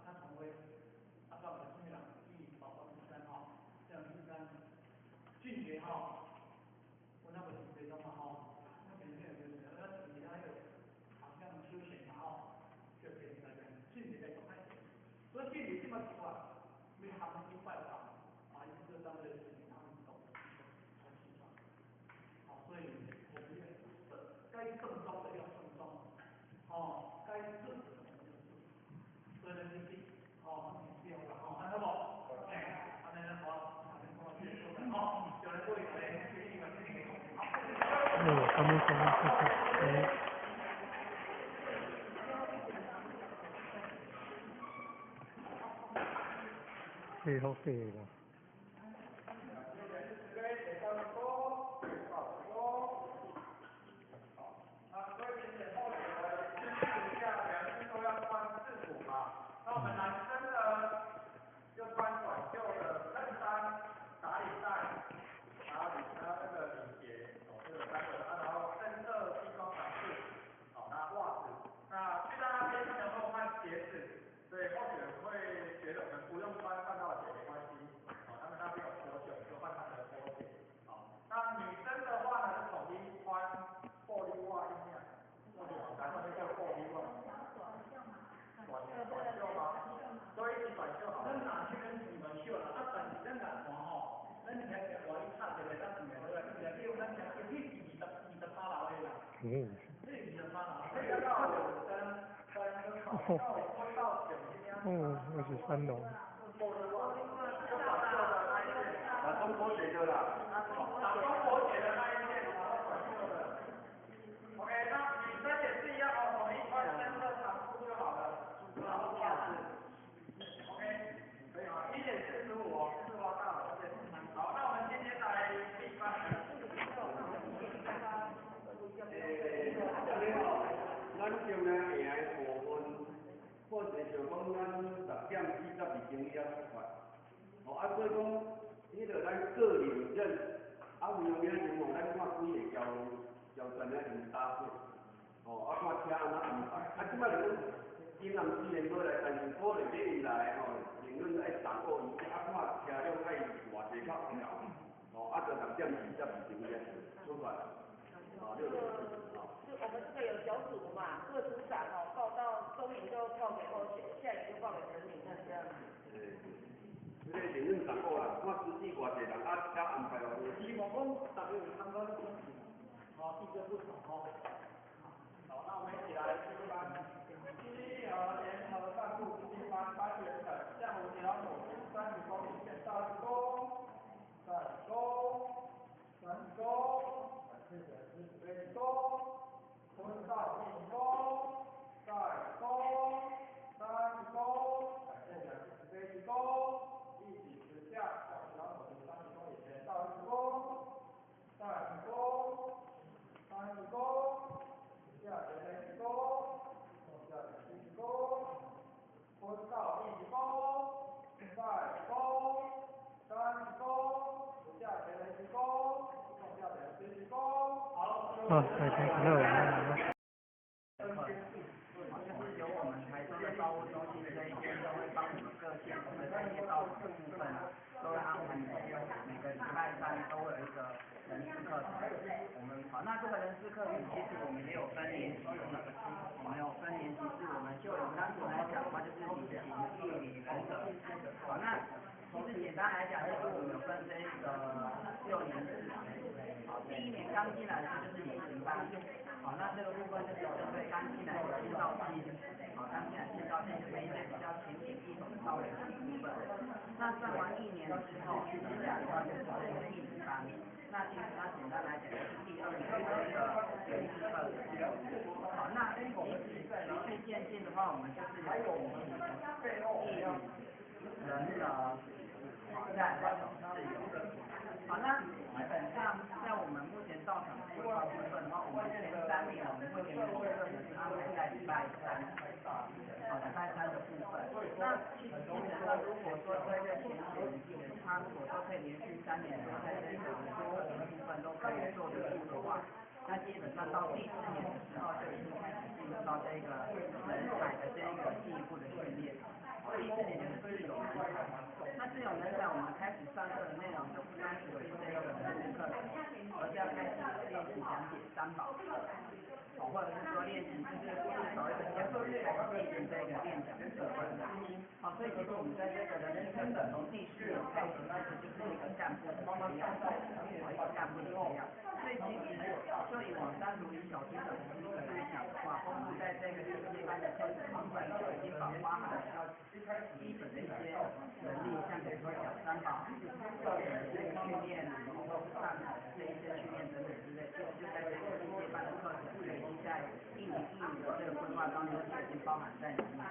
他成为到我们新郎第宝宝第3号，这样第3俊杰哈，我那个是最终嘛哈，目前现在就是那其他有好像休闲嘛哈，就给你来讲，俊杰在广泛点，所以俊杰这么出来，没他们一拜访啊，一直当的事情他们懂，很清楚，好，所以我们也该盛装的要盛装，哦，该制止的我们就制止，所以呢，就是哦，你不要了哦，看到不？哎，他们好，他们跟我学说的哦，有人过来嘞，谢谢你们，谢谢你们，好。他们说是好肥了。那我们男生呢，就穿短袖的衬衫、打领带，然后那个领结，这个3个，然后深色西装短裤，好，那袜子，那去到那边他们有没有换鞋子？所以或许会觉得我们不用穿半道鞋没关系，好，他们那边有拖鞋，就换他们的拖鞋，好，那女生的话呢，是统一穿玻璃袜一样，玻璃袜，然后那叫玻璃袜。短袖吗？所以一起短袖好。咱哪去跟你们秀了？但是咱眼看吼，咱听我一插一个，咱听个对，你用咱听28楼的啦。这28楼，这个到那是3楼。打中国结的啦。打中国结的那一件，然后短袖的。OK， 那女生也是一样哦，统一穿深色长裤就好了。然后袜子 ，OK， 可以吗？1:45哦，4花大楼。好，那我们今天来第3个。咱今日下来部分，或者就讲咱10:42钟了出发。所以讲，迄个咱个人证，有影情况，咱看几个交站咧因搭配，看车安怎安排。即摆就讲。今人虽然过来，但是可能你因来评论爱掌握伊，看车辆爱偌济较有效，就10:42钟了出发。就我们这个有小组嘛，各组长报到中营就报给候选，下营就报给陈领这样子。这个评论掌握啦，看实际偌济人车安排落去。希望讲大家有参考的东西，意见不同好，那我们一起来第3班。联合干部第1班班员等下午2组30公里前到10公，30公，30公，40公，分到10公，10公，30公，40公，一起直下小组30公里前到10公，30公，30公，直下前10公。40公，分到10公，30公，30公，下前10公，共下前10公。好，再见，那就是由我们台中的招务中心这一边都会帮我们各县市的这些招务的部分都会安排每个礼拜3都会有一个人事课程。好，那这个人事课程其实我们也有分年级，我们有分年级是我们就以单纯来讲的话就是理型、地理、风格。好，那其实简单来讲就是我们有分这个6年制。好，第1年刚进来的就是理型班。好，那这个部分就是针对刚进来的新招新，刚进来新招新就是一些比较浅显易懂的招人的部分。那上完1年之后，接下来的话就是这个地理班。那其实它简单来讲就是第2年的一个人事课程。好，那其实循序渐进的话，我们就是有地理、人的，再来是有。好，那基本上在我们目前到场的规划部分的话，我们前3年我们目前的课程是安排在礼拜3，礼拜3的部分。那基本上如果说这个前选他如果说可以连续3年都在这个课程部分都可以做得住的话，那基本上到第4年的时候就已经开始进入到这个人才的这个进一步的训练。第4年就是自由人才，那自由人才我们开始上课的内容就不单只是这个人事课程，而是要开始练习讲解3宝。或者是说练习，就是至少一个讲师开始进行这个练讲的部分。所以其实我们在这个人事课程从第4年开始，其实就是一个干部的培养，一个干部的培养。所以其实就以往单独以小组长的资格来讲的话，我们在这个进阶班的课程部分就已经包含了比较基本的一些能力，像比如说讲3宝、课程的这个训练，或是上台的这一些训练等等之类，其实就在这个进阶班的课程就已经在1年1年的这个规划当中就已经包含在里面。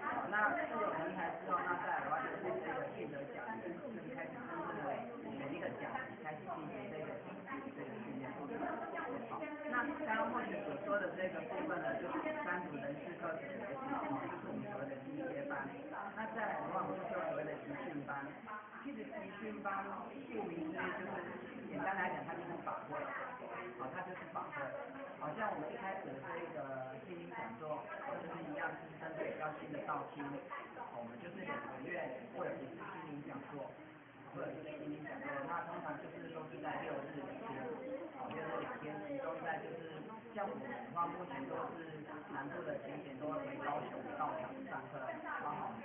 好，那自由人才之后，那再来的话就是这个性德奖，就是开始真正的选一个奖级，开始进行这个积极的这个训练。好，那刚刚或许所说的这个部分呢，就是单独人事课程为主，就是我们所谓的进阶班。那再来的话，我们就所谓的集训班。其实集训班顾名思义就是简单来讲，它就是法会。好，它就是法会。好像我们一开始的这个心灵讲座，就是一样是针对比较新的道亲，我们就是2个月会有1次心灵讲座，会有1次心灵讲座，那通常就是都是在6日2天，6日2天，集中在就是像我们的话，目前都是南部的前线都会回高雄到场上课，刚好我们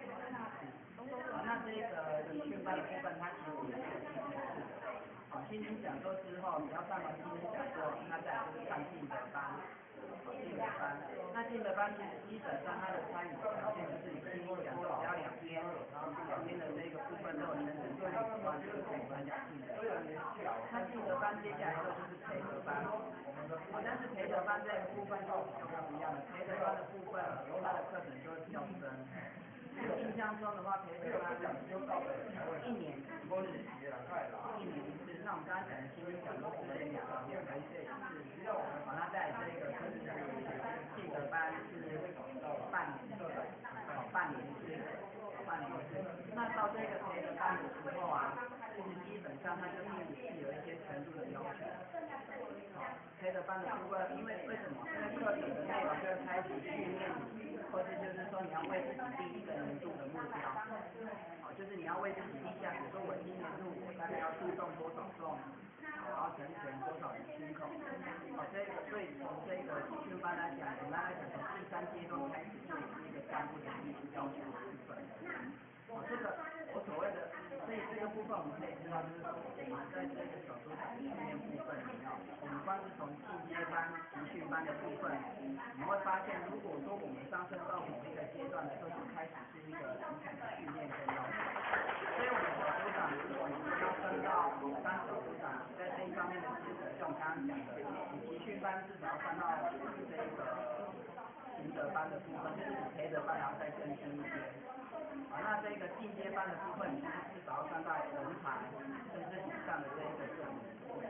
好，那这个集训班的部分，它其实也是有进行式的。好，心灵讲座之后，只要上完心灵讲座，那再来就是上进德班。进德班，那进德班其实基本上它的参与条件就是你心灵讲座只要2天的这个部分都有全程参与的话，就是可以参加进德班。那进德班接下来就是培德班。好，但是培德班这个部分就比较不一样了。培德班的部分，它的课程就是较深。印象中的话，培德班1年1次，那我们刚刚讲的心灵讲座是2个月1次。好，那在这个就是进德班是半年1次。那到这个培德班的时候啊，其实基本上它就是有一些程度的要求。培德班的部分，因为什么？因为课程的内容就会开始训练你，或者就是说你要为自己立一个年度的目标。好，就是你要为自己立下，比如说我今年度我大概要出动多少众，然后成全多少人心口。好，所以从这个集训班来讲，简单来讲，从第3阶段开始就有一个干部的必须要求的部分。好，这个我所谓的，所以这个部分我们可以知道，就是说我们在这个小组长训练部分里面，我们光是从进阶班、集训班的部分，你会发现，如果说我们上升到某一个阶段的时候，就开始是一个人才的训练跟要求。所以我们小组长，如果你要升到当小组长，在这一方面的资格，像我刚刚讲的，你集训班至少要上到这个行德班的部分，就是你培德班还要再更新一些。好，那这个进阶班的部分，你就是至少要上到人才甚至以上的这一个证明的部分。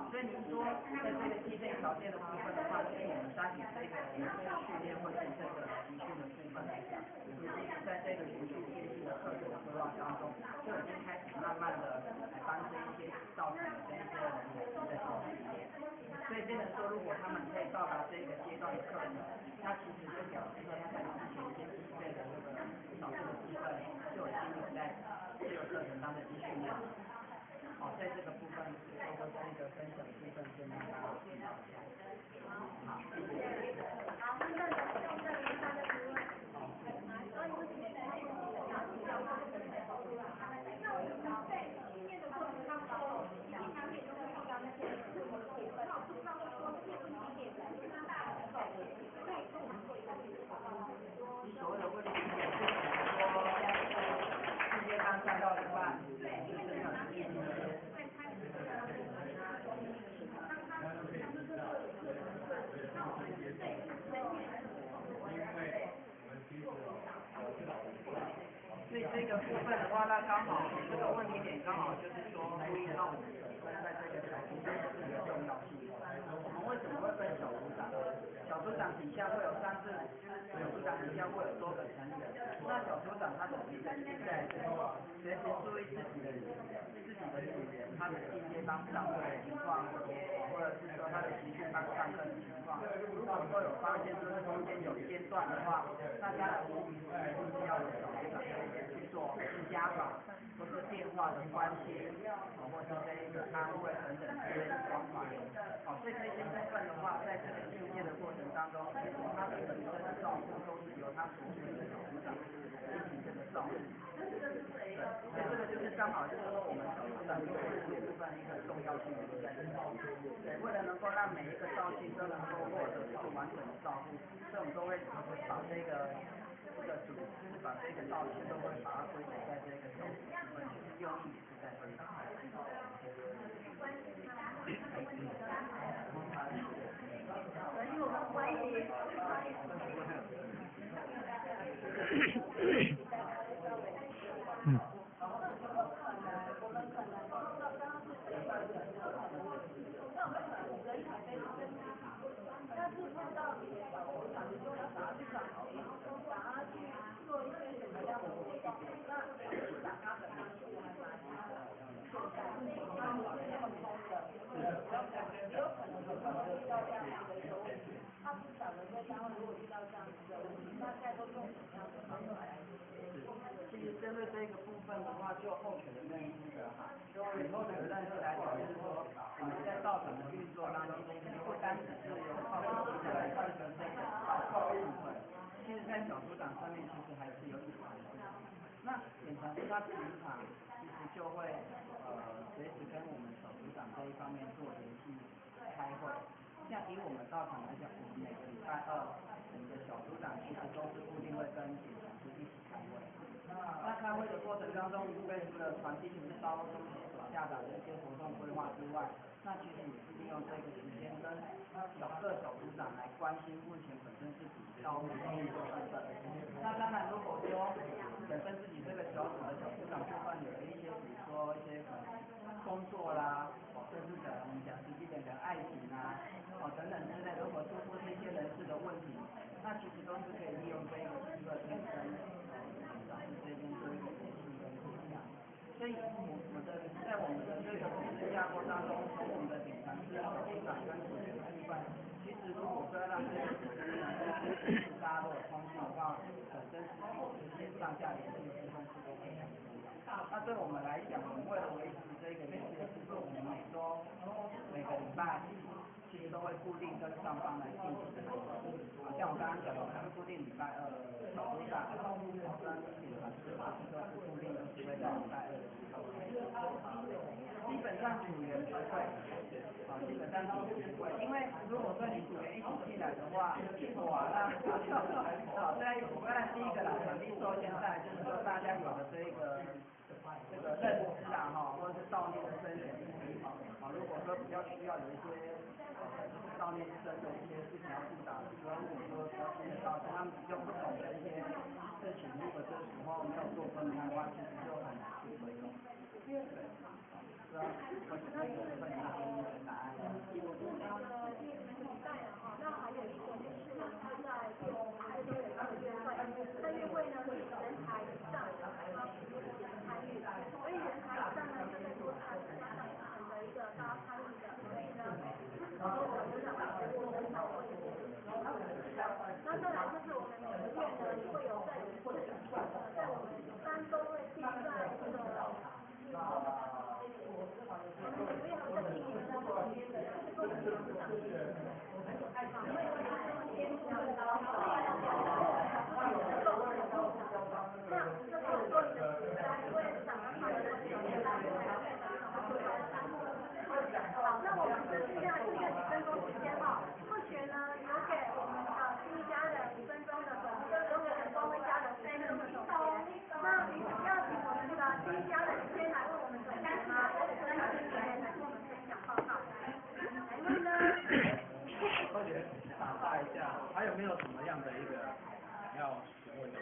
所以你说在这个基本条件的部分的话，其实我们单以这个人事训练或是这个集训的部分来讲，其实在这个循序渐进的课程的规划当中，就已经开始慢慢的来帮这一些到场的这一些人员在做训练。所以变成说，如果他们可以到达这一个阶段的课程，那其实就表示说他在之前一些基本的这个少数的部分就已经有在这个课程当中去训练。好，在这个部分透过这个分享的部分跟大家介绍一下。好，谢谢。好，现在有大家提问。那我们在训练的过程当中，经常也都会遇到那些不同的部分，那我不知道说这些问题点在大的部分，可以跟我们做一个介绍吗？你所谓的问题点是说，进阶班上到一半，对，就是要进阶。所以这个部分的话，那刚好这个问题点刚好就是说呼应到我们本身在这个小组长的这个重要性。我们为什怎么会分小组长？小组长底下会有3至5，小组长底下会有多个成员。那小组长他的职责是在随时注意自己的组员，他的进阶帮上课的情况，或者是说他的集训帮上课的情况。如果说有发现就是中间有间断的话，那当然无疑是要有小组长去做家访，或是电话的关心，或是这一个安慰等等之类的方法。好，所以这些部分的话，在这个训练的过程当中，他的本身的照顾都是由他所属的小组长进行这个照顾。对，所以这个就是刚好就是说我们小组长就会这部分一个重要性的在这里。对，为了能够让每一个照性都能够获得一个完整的照顾，所以我们都会把这个就是把这个照性都会把它归结在这个小组部分，用意也是在这里。其实针对这个部分的话，就后勤的任务的哈，以后的任务来讲，就是说我们在道场的运作当中，不单只是由靠小组长来完成这个道场的部分，其实在小组长上面其实还是有隐藏的部分。那隐藏是他平常其实就会随时跟我们小组长这一方面做联系开会。像以我们道场来讲，我们每个礼拜二，我们的小组长其实都是固定会跟检察师一起开会。那开会的过程当中，无非除了传递指导中心所下达的一些活动规划之外，那其实也是利用这个时间跟各小组长来关心目前本身自己道路经营的部分。那当然，如果说本身自己这个小组的小组长部分有一些，比如说一些工作啦，甚至可能我们讲实际点的爱情啊，等等之类，如果突出这些人事的问题，那其实都是可以利用这个机会可以跟长师这边做一个联系跟分享。所以在我们的这个组织架构当中，从我们的顶长师、小组长跟组员的部分，其实如果说要让这个组织能够大家都有通信的话，本身是直接上下联系的部分是都非常重要。那对我们来讲，我们为了维持这个联系的部分，我们每个礼拜其实都会固定跟上方来进行的。好像我刚刚讲的，我们是固定礼拜二小组长跟检察师都是固定都是会在礼拜二的时候。基本上组员不会，基本上组员不会，因为如果说你组员一起进来的话，哇，那当然第一个啦，场地受限，再来就是说大家有的这个认知啊或者是悼念的生前如果说比较需要有一些悼念生的一些事情要顾达，比如说比较新的道生，他们比较不懂的一些事情，如果这时候没有做分开的话，其实就很难去推动。对，是啊，我这个部分也给你一个答案。礼拜那还有一个就是他在这个月会，那月会呢是人才以上的参与，所以人才以上呢就是说他是家长的一个大家参与的，所以呢，我们长我们才会那再来就是我们每个月呢会有在我们在我们3都会定在这个我们每个月还会定一个在旁边的，就是跟我们小组长好，那我们这剩下5分钟时间目前呢留给我们的第一家人5分钟的总跟留给我们光辉家人5分钟的总结。那要请我们的第一家人先来为我们总结吗？来跟我们分享报告。因为呢，或者打发一下，还有没有什么样的一个要询问的？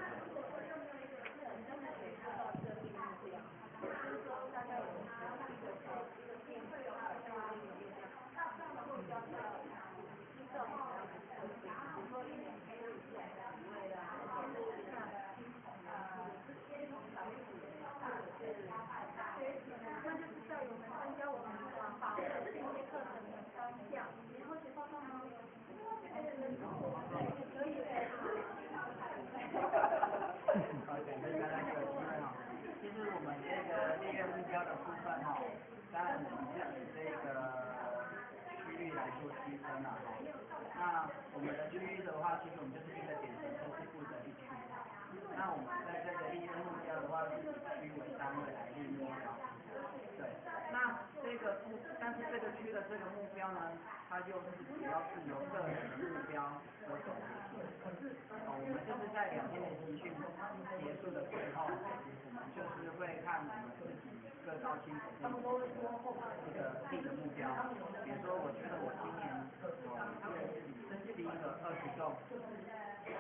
表，然后学报告吗？可以。好，感谢大家给我机会哈。其实我们这个列月目标的部分哈，当然我们是以这个区域来做区分了哈。那我们的区域的话，其实我们就是一个点成都是负责一区。那我们在这个列月目标的话，是以区为单位来立目标。对，那但是这个区的这个目标呢，它就是主要是由个人的目标所总结出来的。我们就是在2天的集训结束的最后，我们就是会看我们自己各招亲子这个立的目标。比如说，我觉得我今年第一个20栋，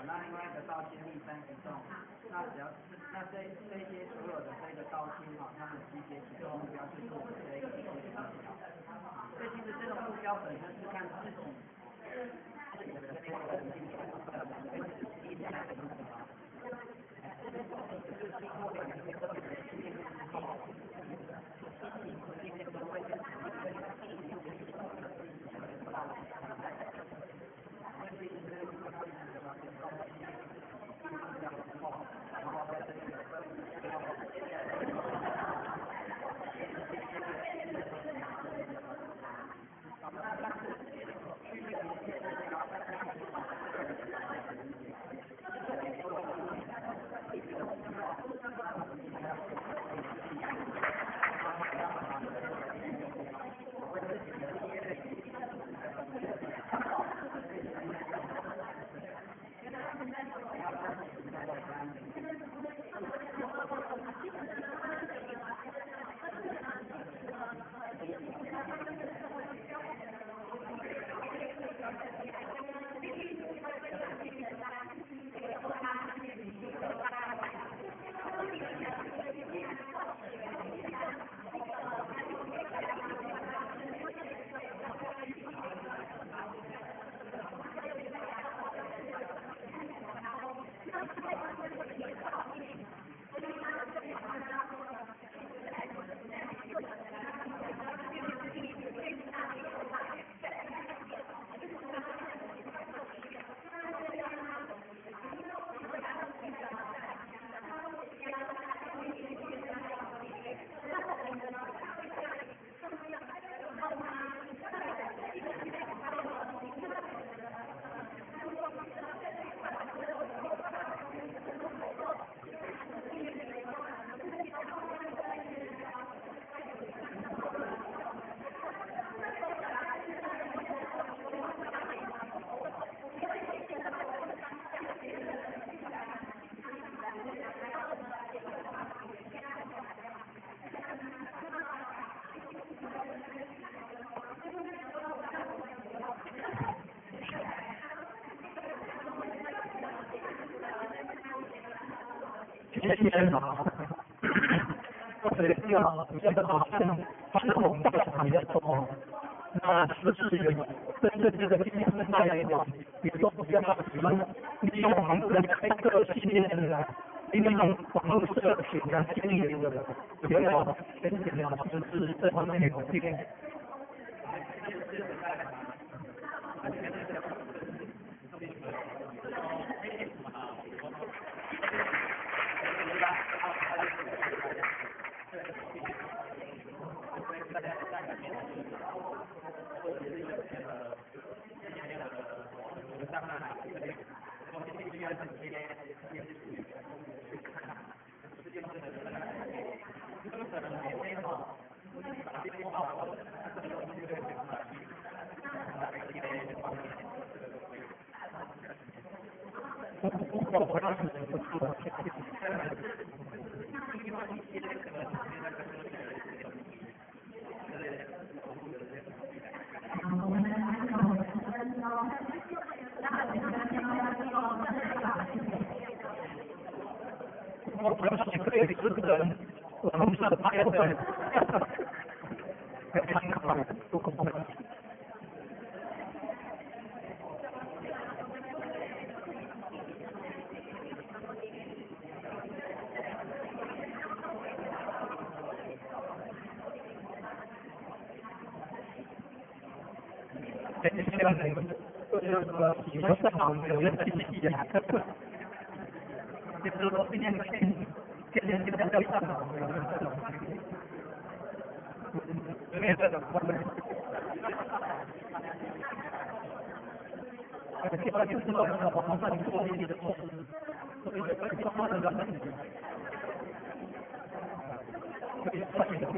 那另外一个招亲立30栋，那只要是这些所有的这个招亲他们集结起来的目标就是我们的一个目标。所以其实这个目标本身是看自己。谢谢好。对，这个好像我们大厂比较多，那实质有针对这个今天大家有，比如说比较喜欢利用网络的开课训练的，利用网络社群啊，经营的，有没有就是这方面有这个。我不要说可以10个人，我们是8个人，参考不公平。希望你们就是说喜欢上网有人经济啊，就是说今天天基本上上网有这种，没有这种观念。希望就是说网上做这些的措施，所以双方的人可以参与这个。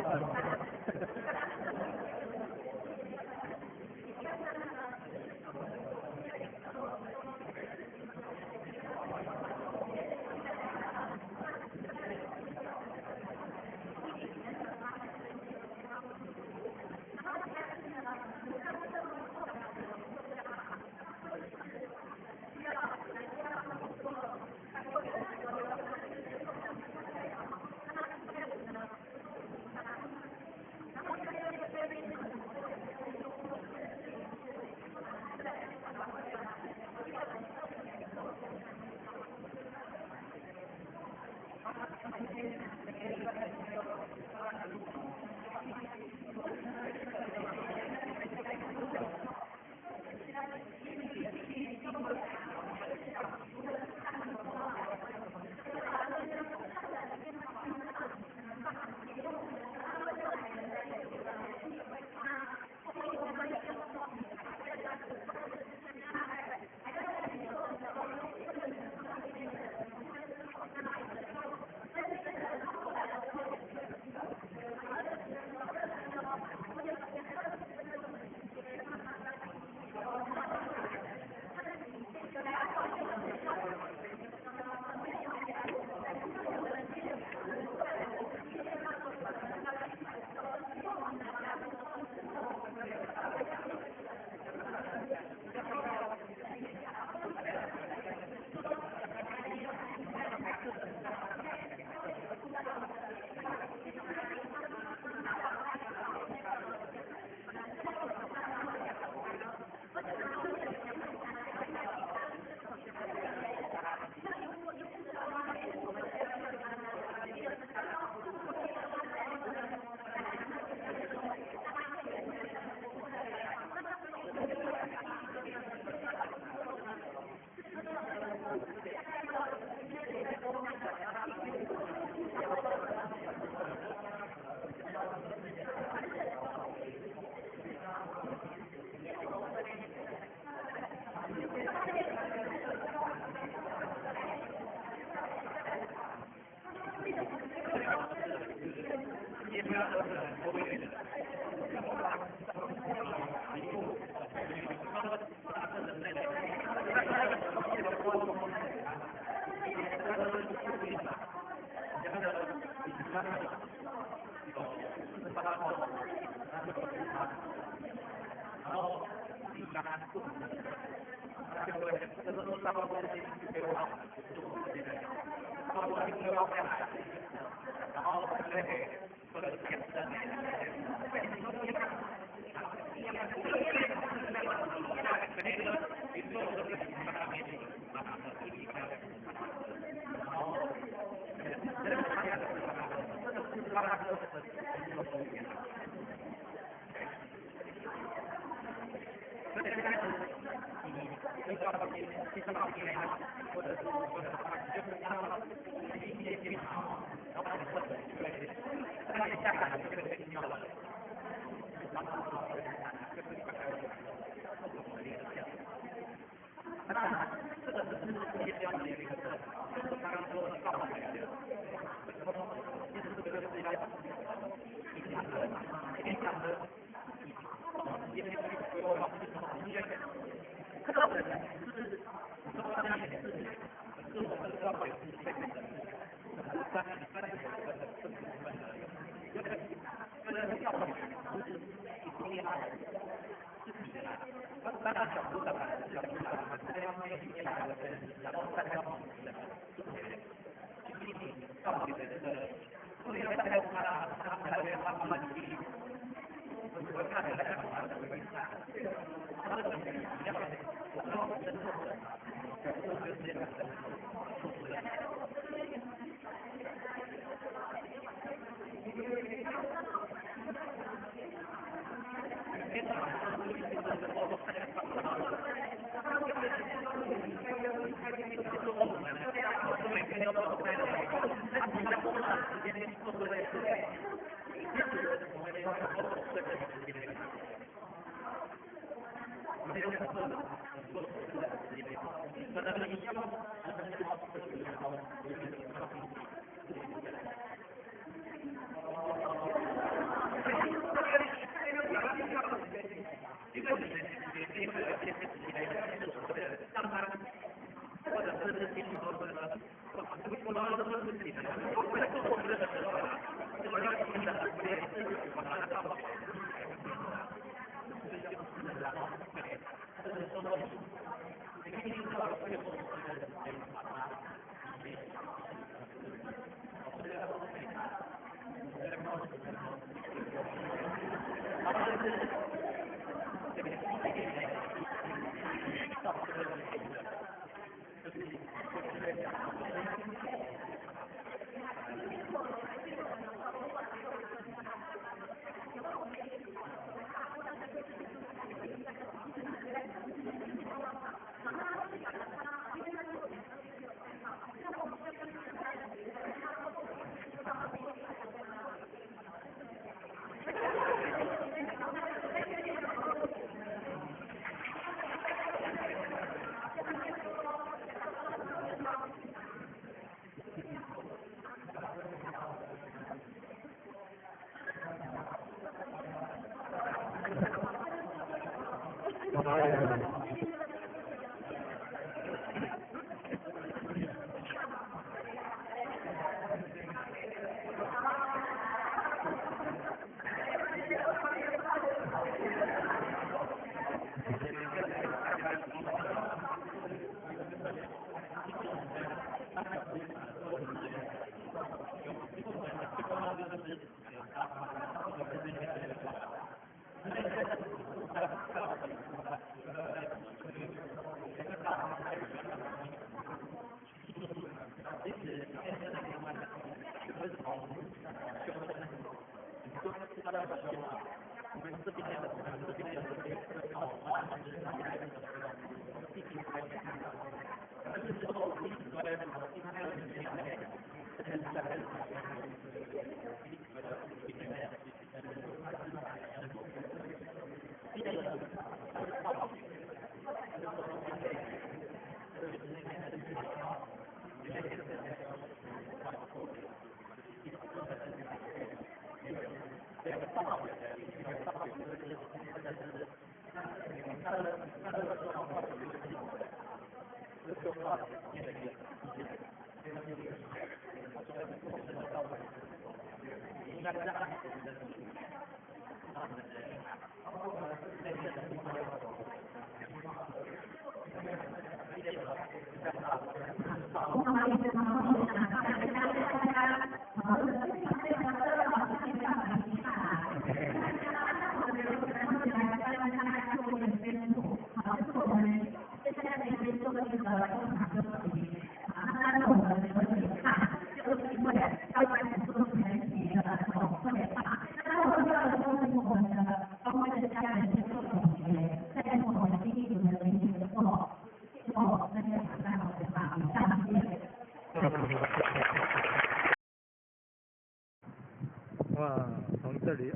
哇，从这里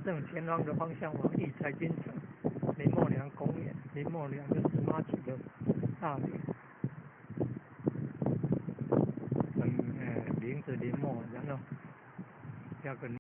正前方的方向往义财金城、林默娘公园、林默娘就是妈祖的大陵，名字林默，然后加个